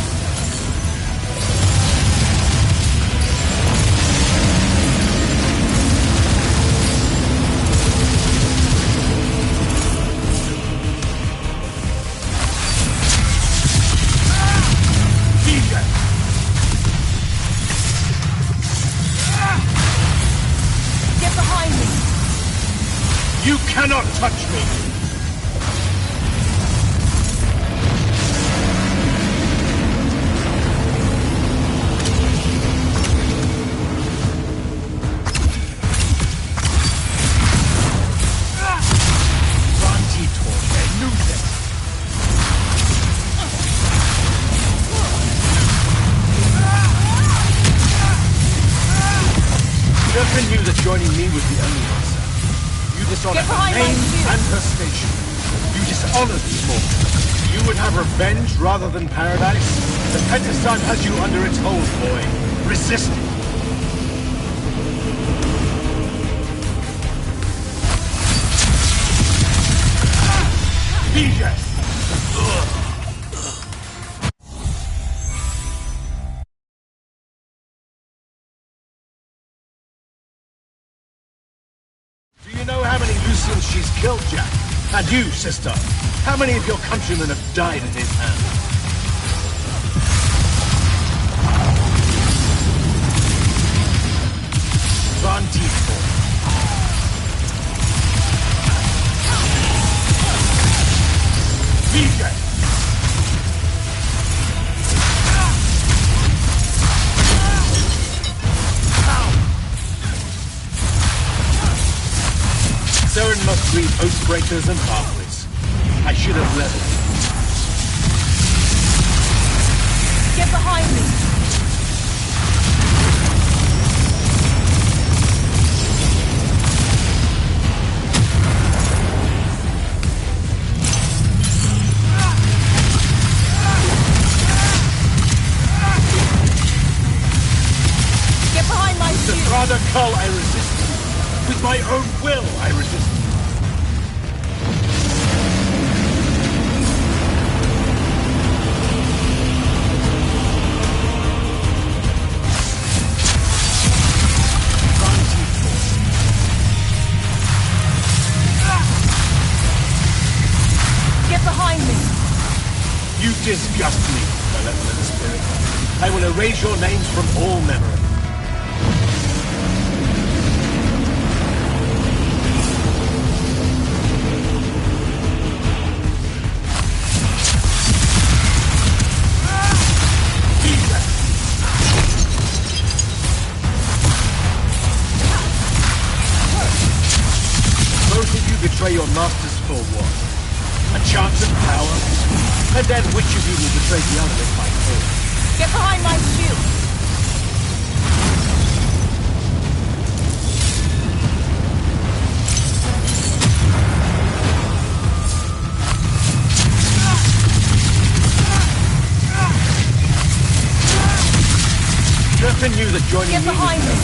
Get behind me! You cannot touch me! Durfin knew that joining me was the only answer. You dishonor her name and her station. You dishonor the Immortal. You would have revenge rather than paradise? The Pentasod has you under its hold, boy. Resist it. DJ! Do you know how many Lucians she's killed, Jack? And you, sister, how many of your countrymen have died at his hand? Van Tiefel. DJ! Saren must breed Oathbreakers and Halfwits. I should have leveled. Get behind me! Get behind my shield! With Rather Cull, I resist. With my own will, I resist. Get behind me! You disgust me, malevolent spirit. I will erase your names from all memory. Both of you betray your masters for what? A chance of power? And then which of you will betray the other in my cause? Get behind my shield! Durfin knew that joining Get me behind me!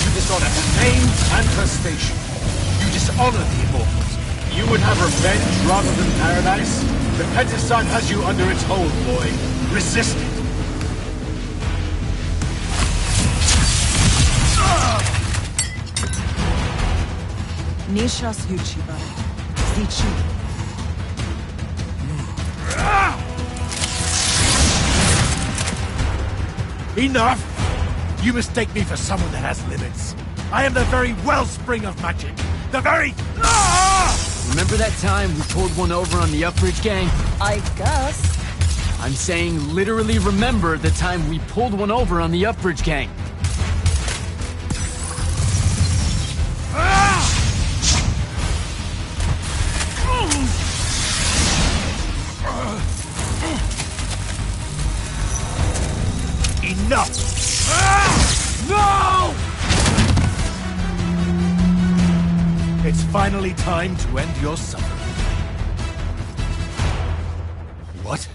You dishonor her name and her station. You dishonor the Immortals. You would have revenge rather than paradise? The Pentasod has you under its hold, boy. Resist it. Nishas Yuchiba. Zichi. Enough! You mistake me for someone that has limits. I am the very wellspring of magic. The very... Remember that time we pulled one over on the Upbridge gang? I guess. I'm saying literally remember the time we pulled one over on the Upbridge gang. Enough! No! It's finally time to end your suffering. What?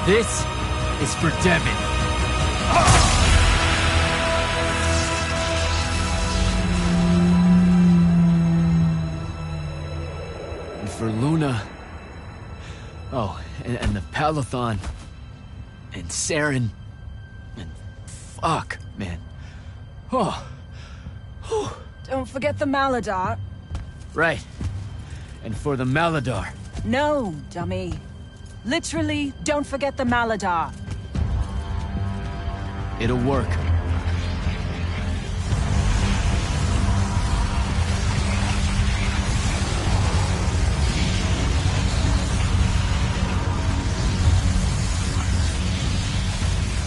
This is for Devin. And for Luna. Oh, and the Palathon. And Saren. And fuck, man. Oh. Don't forget the Maladar. Right. And for the Maladar. No, dummy. Literally, don't forget the Maladar. It'll work.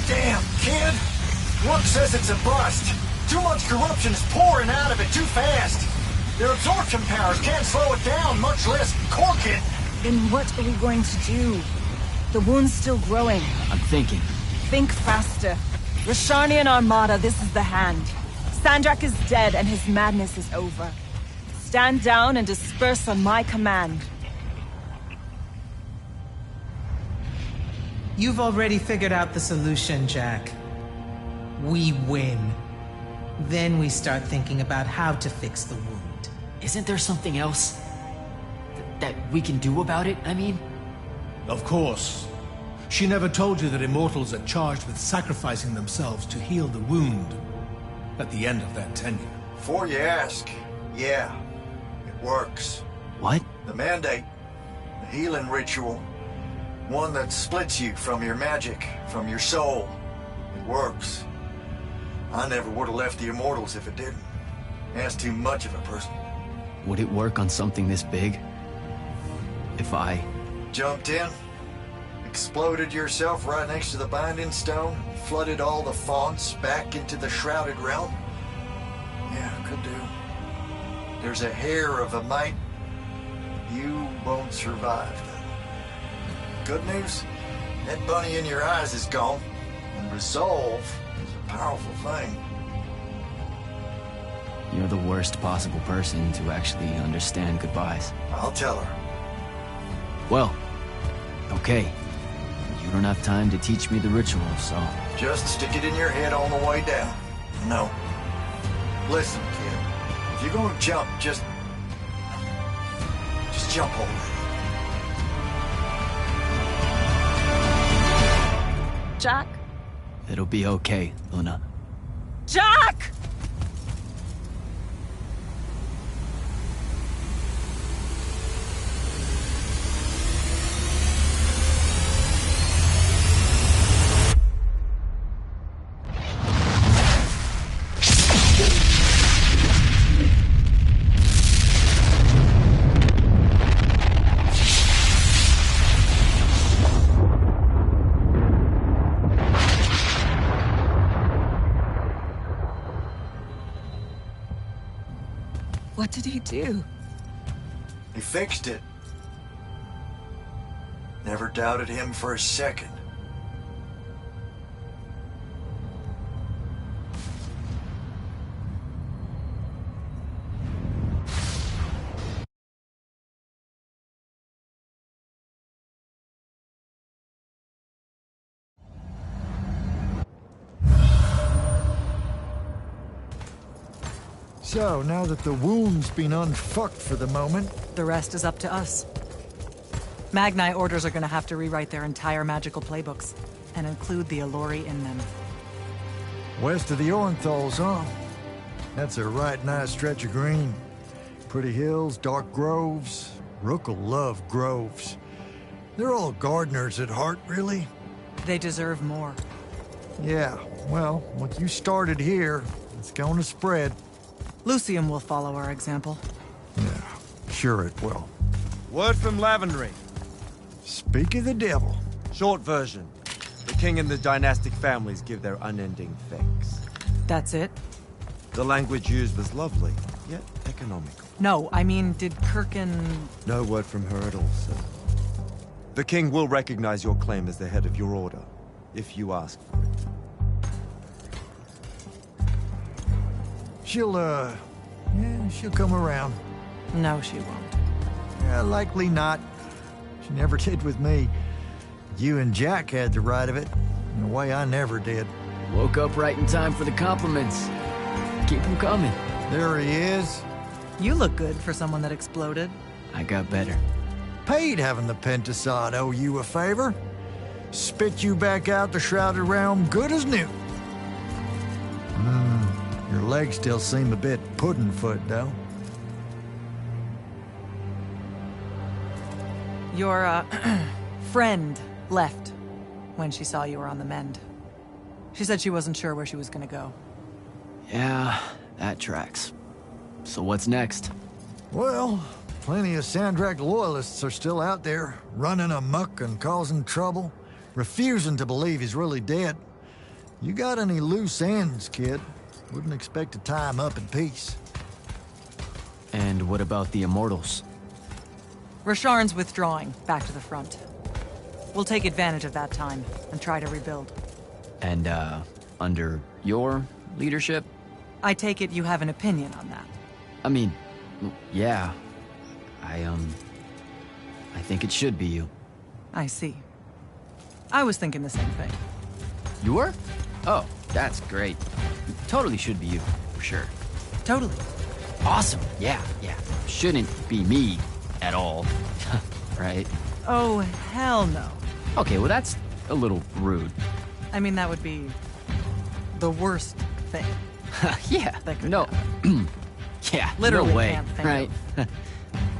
Damn, kid! Rook says it's a bust. Too much corruption is pouring out of it too fast. Their absorption powers can't slow it down, much less cork it. Then what are we going to do? The wound's still growing. I'm thinking. Think faster. Rashanian Armada, this is the hand. Sandrak is dead and his madness is over. Stand down and disperse on my command. You've already figured out the solution, Jack. We win. Then we start thinking about how to fix the wound. Isn't there something else? That we can do about it, I mean? Of course. She never told you that Immortals are charged with sacrificing themselves to heal the wound at the end of their tenure. Before you ask, yeah, it works. What? The Mandate, the healing ritual, one that splits you from your magic, from your soul. It works. I never would have left the Immortals if it didn't. That's too much of a person. Would it work on something this big? If I... Jumped in, exploded yourself right next to the Binding Stone, flooded all the fonts back into the Shrouded Realm? Yeah, could do. There's a hair of a mite. You won't survive, though. Good news? That bunny in your eyes is gone, and resolve is a powerful thing. You're the worst possible person to actually understand goodbyes. I'll tell her. Well, okay. You don't have time to teach me the ritual, so... Just stick it in your head on the way down. No. Listen, kid. If you're gonna jump, just jump already. Jack? It'll be okay, Luna. Jack! What did he do? He fixed it. Never doubted him for a second. So, now that the wound's been unfucked for the moment... The rest is up to us. Magni orders are gonna have to rewrite their entire magical playbooks, and include the Alluri in them. West of the Orenthals, huh? That's a right nice stretch of green. Pretty hills, dark groves. Rook'll love groves. They're all gardeners at heart, really. They deserve more. Yeah, well, what you started here, it's gonna spread. Lucium will follow our example. Yeah, sure it will. Word from Lavendry. Speak of the devil. Short version. The king and the dynastic families give their unending thanks. That's it? The language used was lovely, yet economical. No, I mean, did Kirkin... No word from her at all, sir. The king will recognize your claim as the head of your order, if you ask for it. She'll come around. No, she won't. Yeah, likely not. She never did with me. You and Jack had the right of it, in a way I never did. Woke up right in time for the compliments. Keep them coming. There he is. You look good for someone that exploded. I got better. Paid having the Pentasod owe you a favor. Spit you back out the Shrouded Realm good as new. Your legs still seem a bit pudding-foot, though. Your, friend left when she saw you were on the mend. She said she wasn't sure where she was gonna go. Yeah, that tracks. So what's next? Well, plenty of Sandrak loyalists are still out there, running amok and causing trouble, refusing to believe he's really dead. You got any loose ends, kid? Wouldn't expect to tie him up in peace. And what about the Immortals? Rasharn's withdrawing back to the front. We'll take advantage of that time and try to rebuild. And, under your leadership? I take it you have an opinion on that. I mean, yeah. I think it should be you. I see. I was thinking the same thing. You were? Oh, that's great. Totally should be you, for sure. Totally. Awesome. Yeah. Shouldn't be me at all. Right? Oh, hell no. Okay, well that's a little rude. I mean, that would be the worst thing. Yeah. That could No. happen. Yeah, Literally no way, can't think right?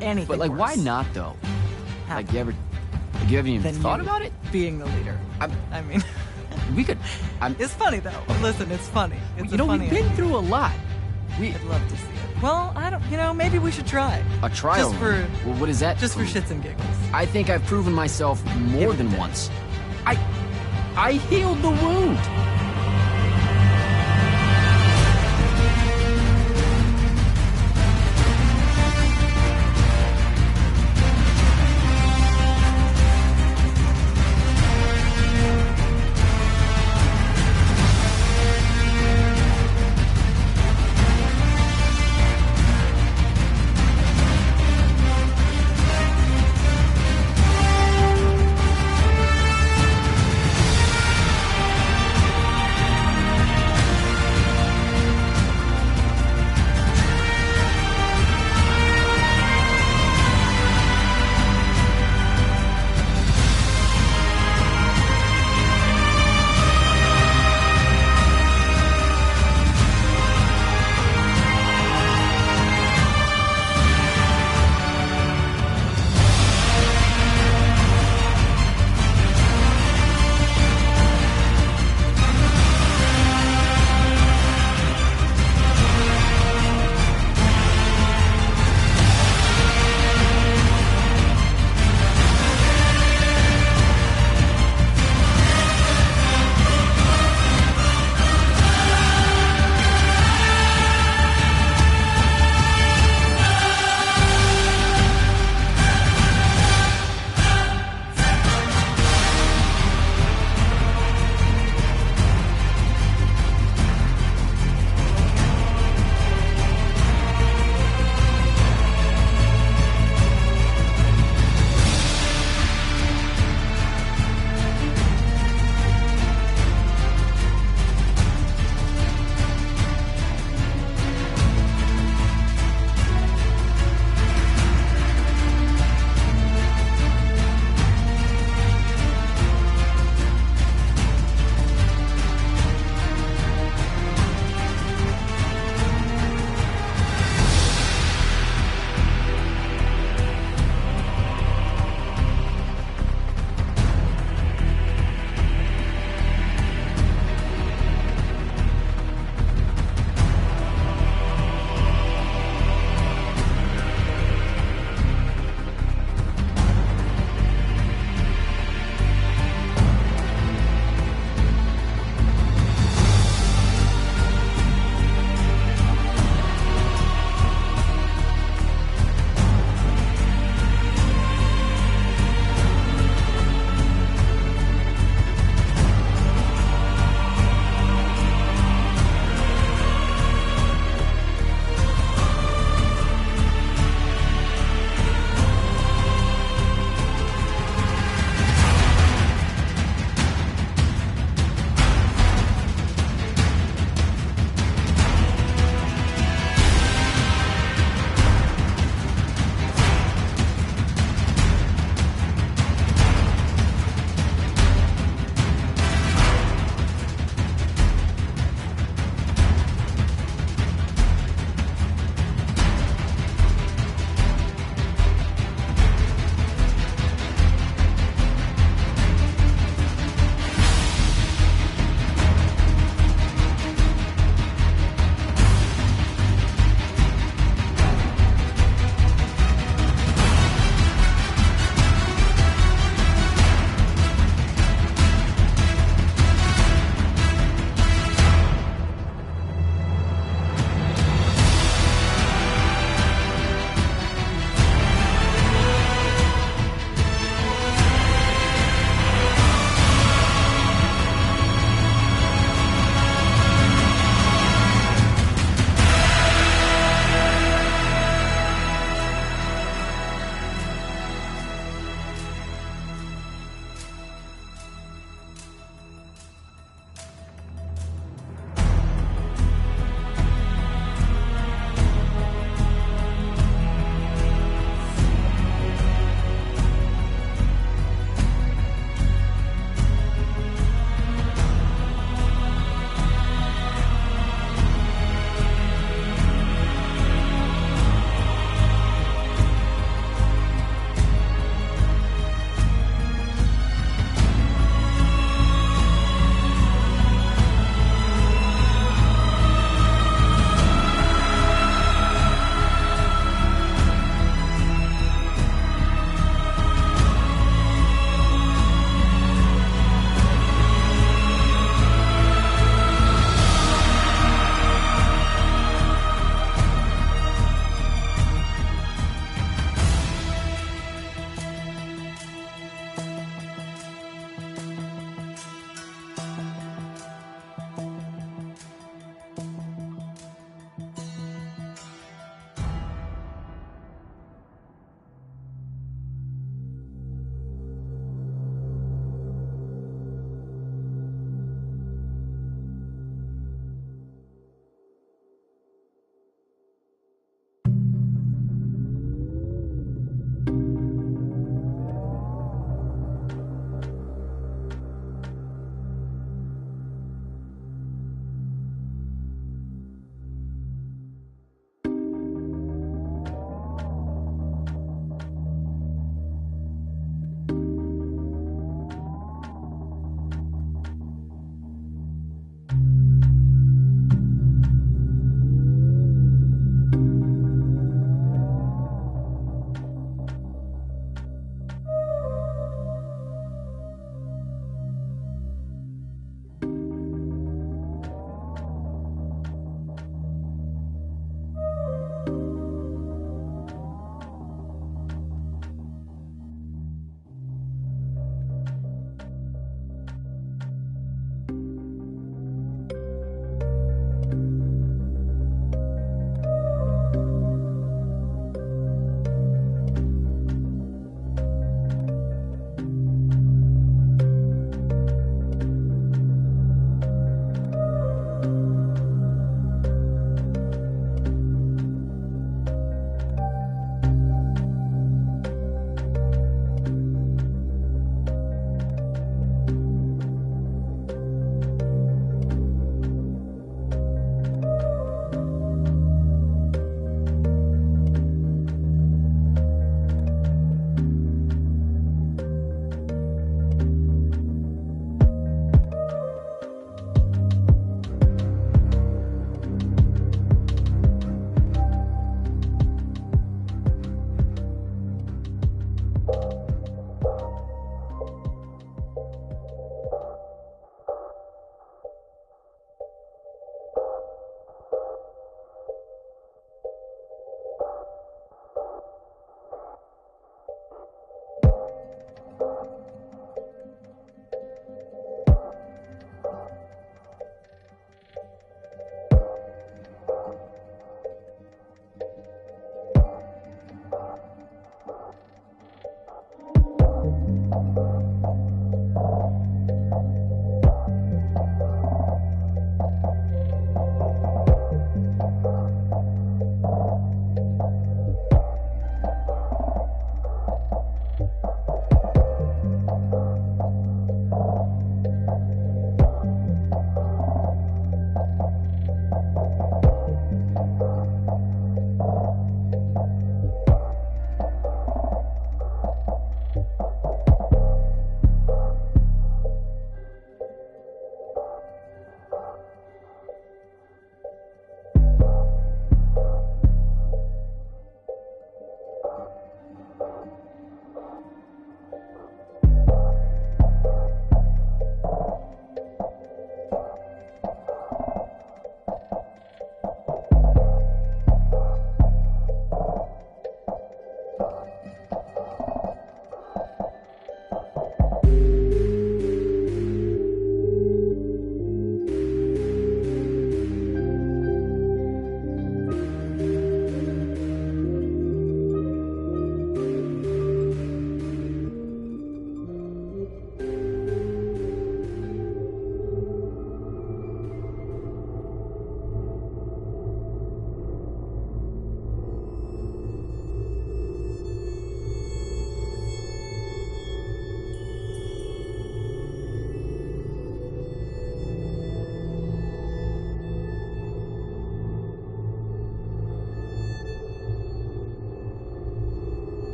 Anything But like, worse. why not though? Like, you haven't even Than thought you about it? Being the leader. I mean, We could. it's funny though. Listen, it's funny. It's You know, we've been through a lot. I'd love to see it. Well, I don't. You know, maybe we should try. A trial. Just for. Well, what is that? Just for prove? shits and giggles. I think I've proven myself more than once. I healed the wound.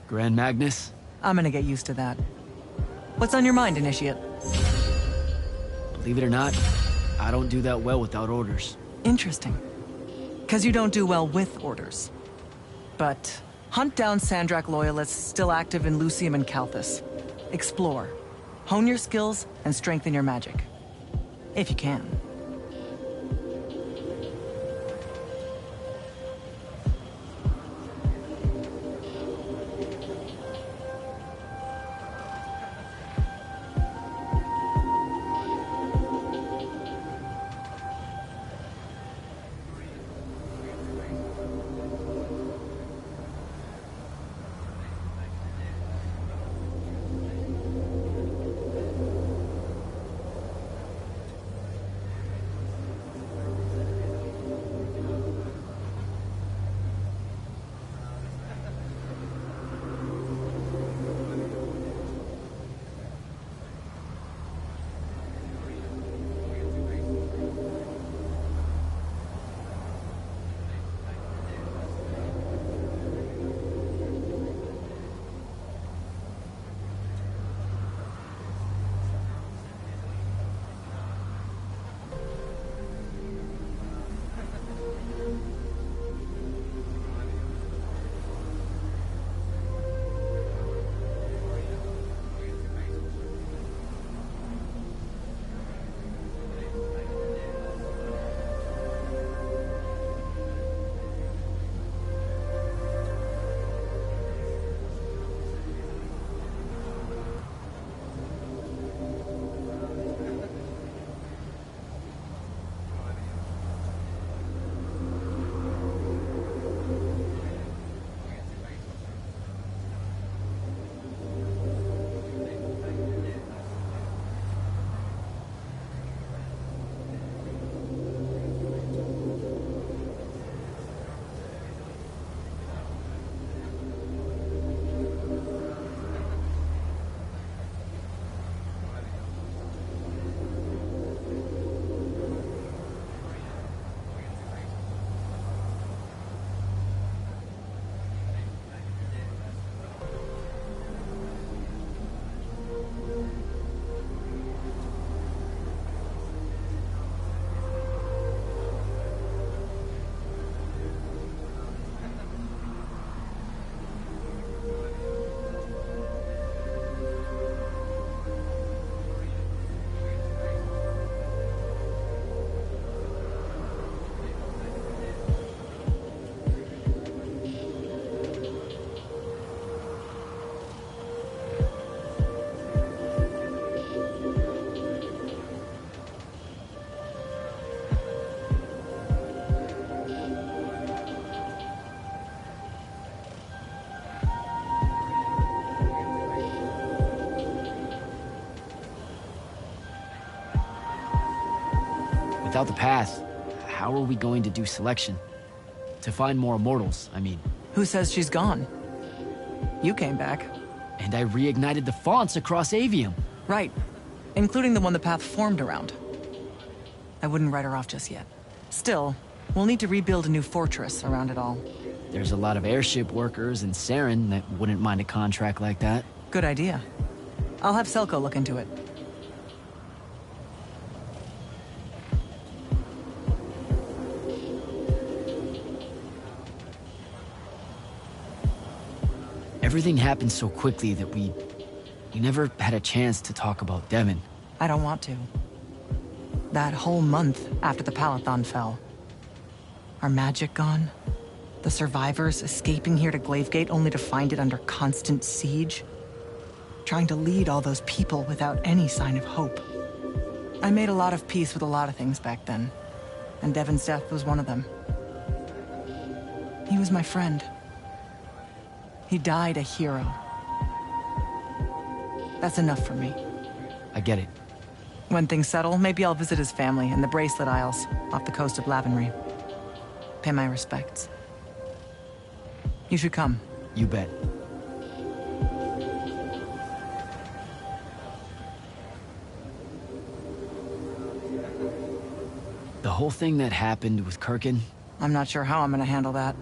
Grand Magnus? I'm gonna get used to that. What's on your mind, Initiate? Believe it or not, I don't do that well without orders. Interesting. Because you don't do well with orders. But hunt down Sandrak loyalists still active in Lucium and Calthus. Explore. Hone your skills and strengthen your magic. If you can. Without the path, how are we going to do selection? To find more immortals, I mean. Who says she's gone? You came back. And I reignited the fonts across Avuem. Right. Including the one the path formed around. I wouldn't write her off just yet. Still, we'll need to rebuild a new fortress around it all. There's a lot of airship workers in Saren that wouldn't mind a contract like that. Good idea. I'll have Selko look into it. Everything happened so quickly that we never had a chance to talk about Devon. I don't want to. That whole month after the Palathon fell. Our magic gone. The survivors escaping here to Glavegate only to find it under constant siege. Trying to lead all those people without any sign of hope. I made a lot of peace with a lot of things back then. And Devon's death was one of them. He was my friend. He died a hero. That's enough for me. I get it. When things settle, maybe I'll visit his family in the Bracelet Isles off the coast of Lavenry. Pay my respects. You should come. You bet. The whole thing that happened with Kirkin? I'm not sure how I'm gonna handle that.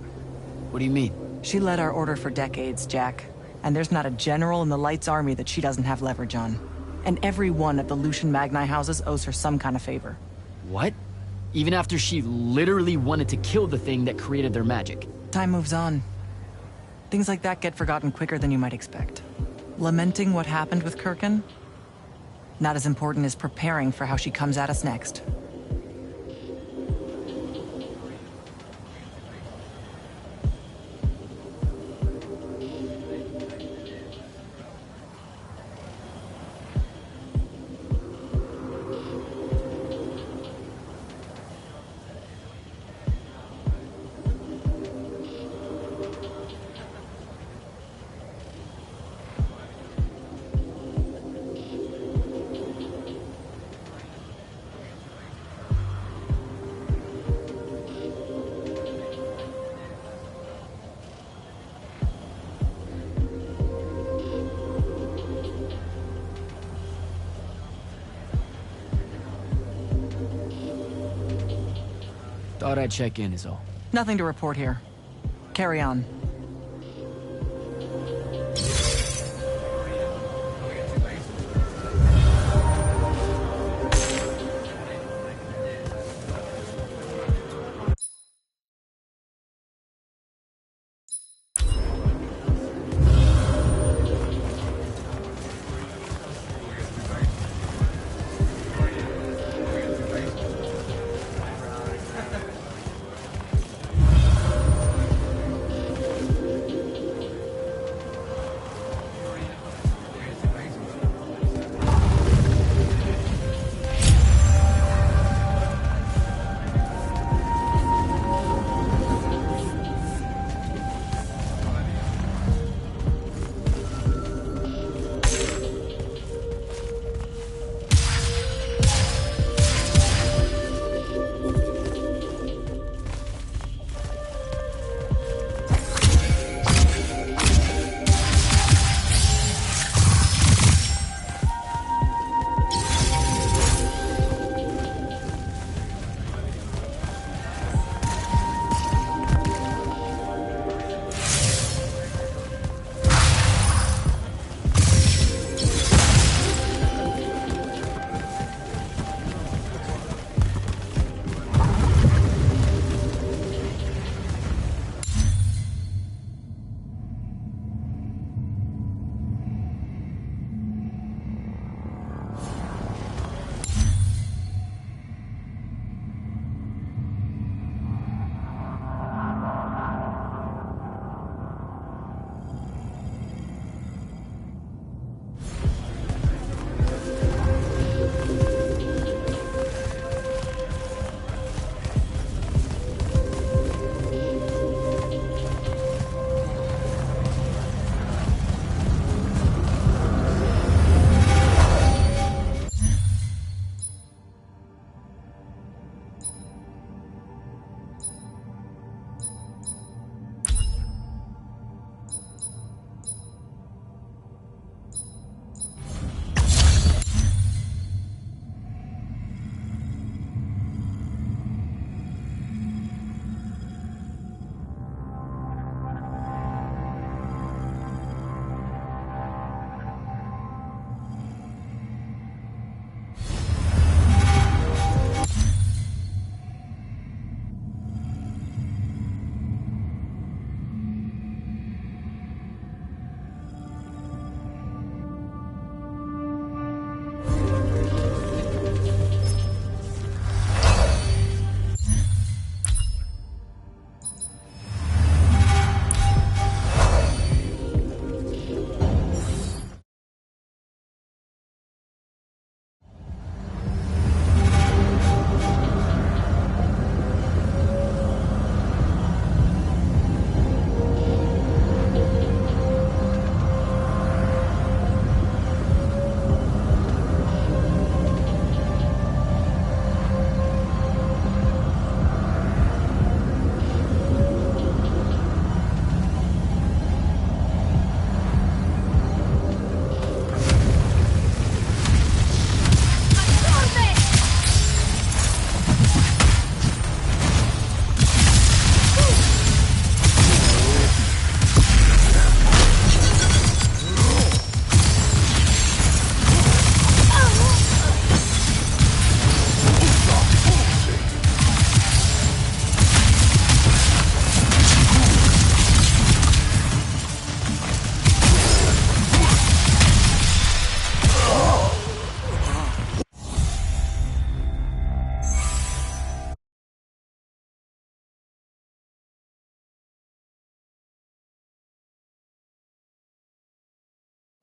What do you mean? She led our order for decades, Jack. And there's not a general in the Light's army that she doesn't have leverage on. And every one of the Lucian Magni houses owes her some kind of favor. What? Even after she literally wanted to kill the thing that created their magic? Time moves on. Things like that get forgotten quicker than you might expect. Lamenting what happened with Kirkin? Not as important as preparing for how she comes at us next. Thought I'd check in is all. Nothing to report here. Carry on.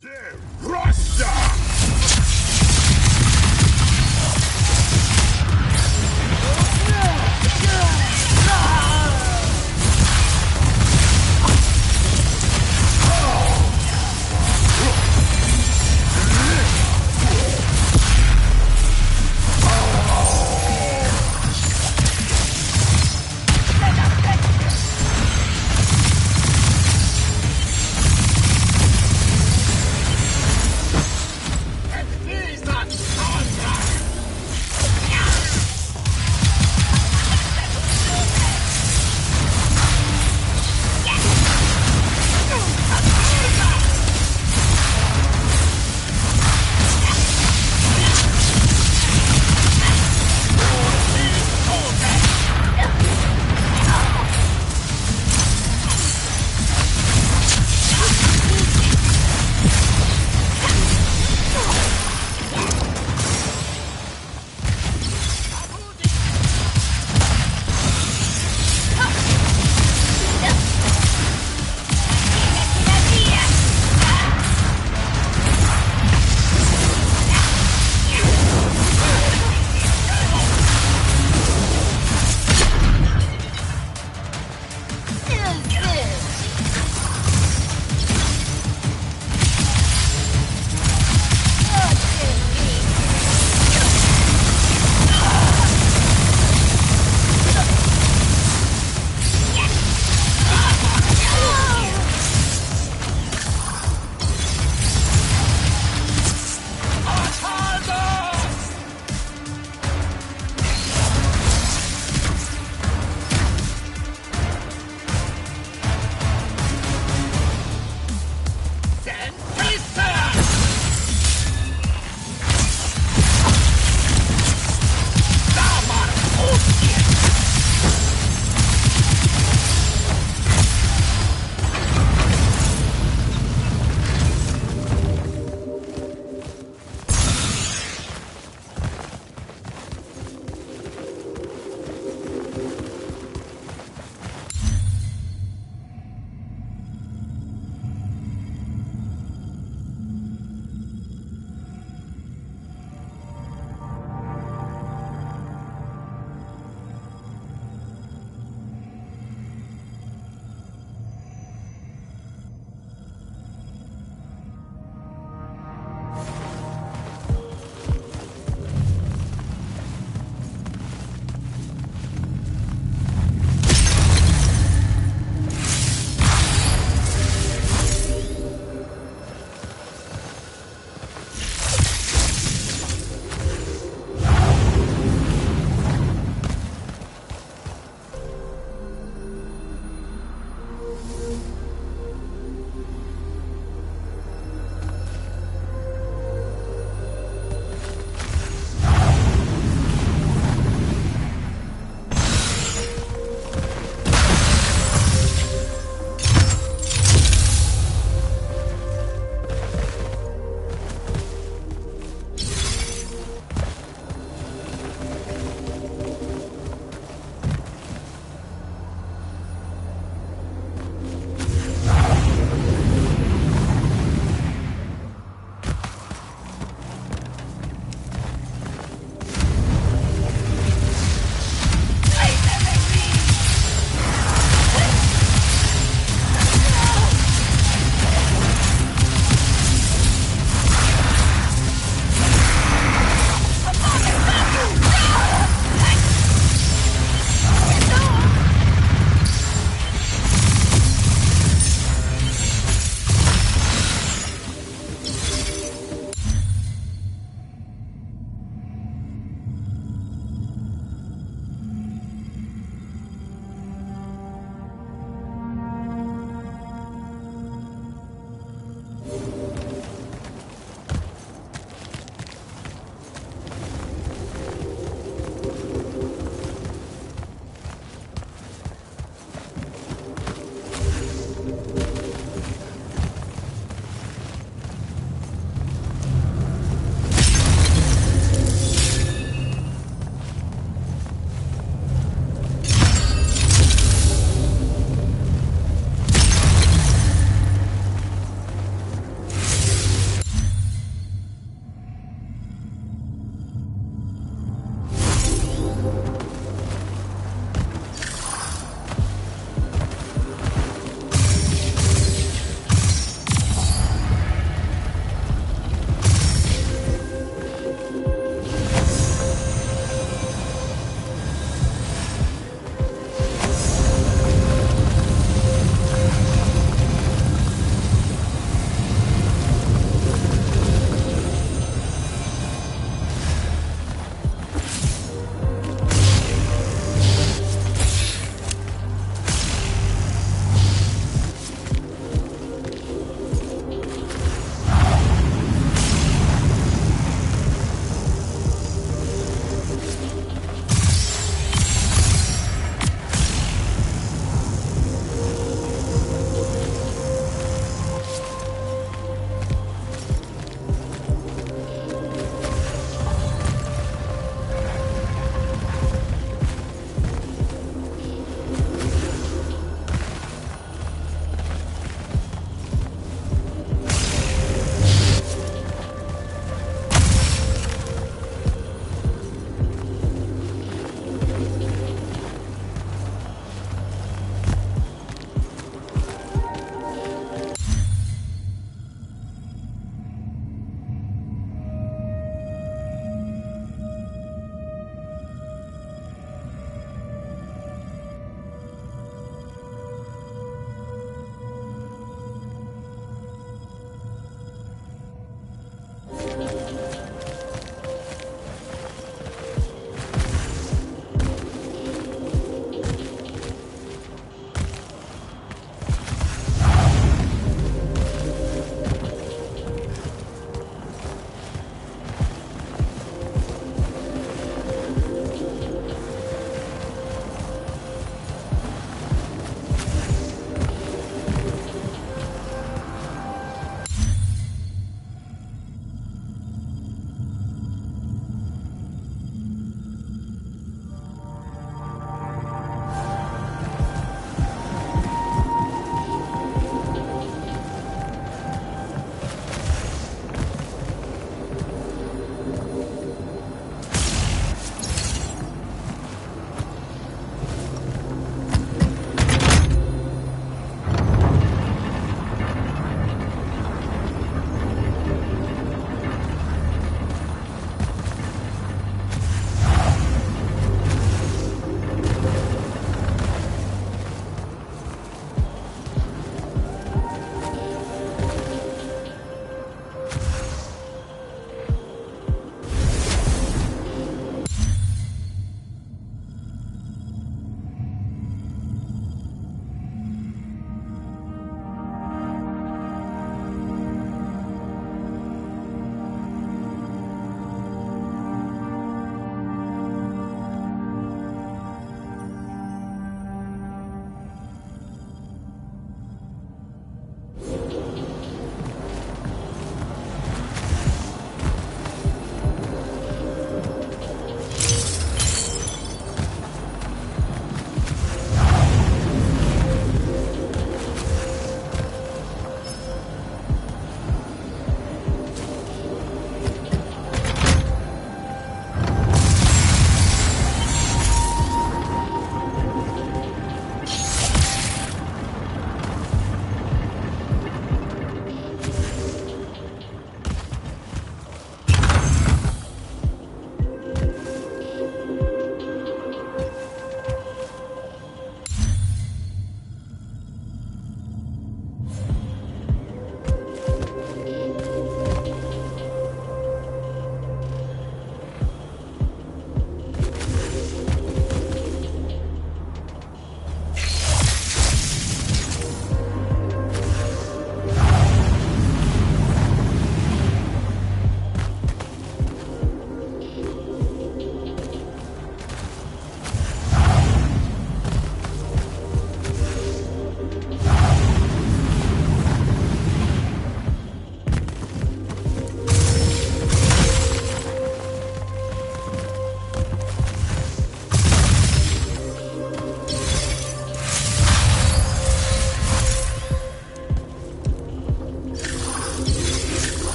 There, right!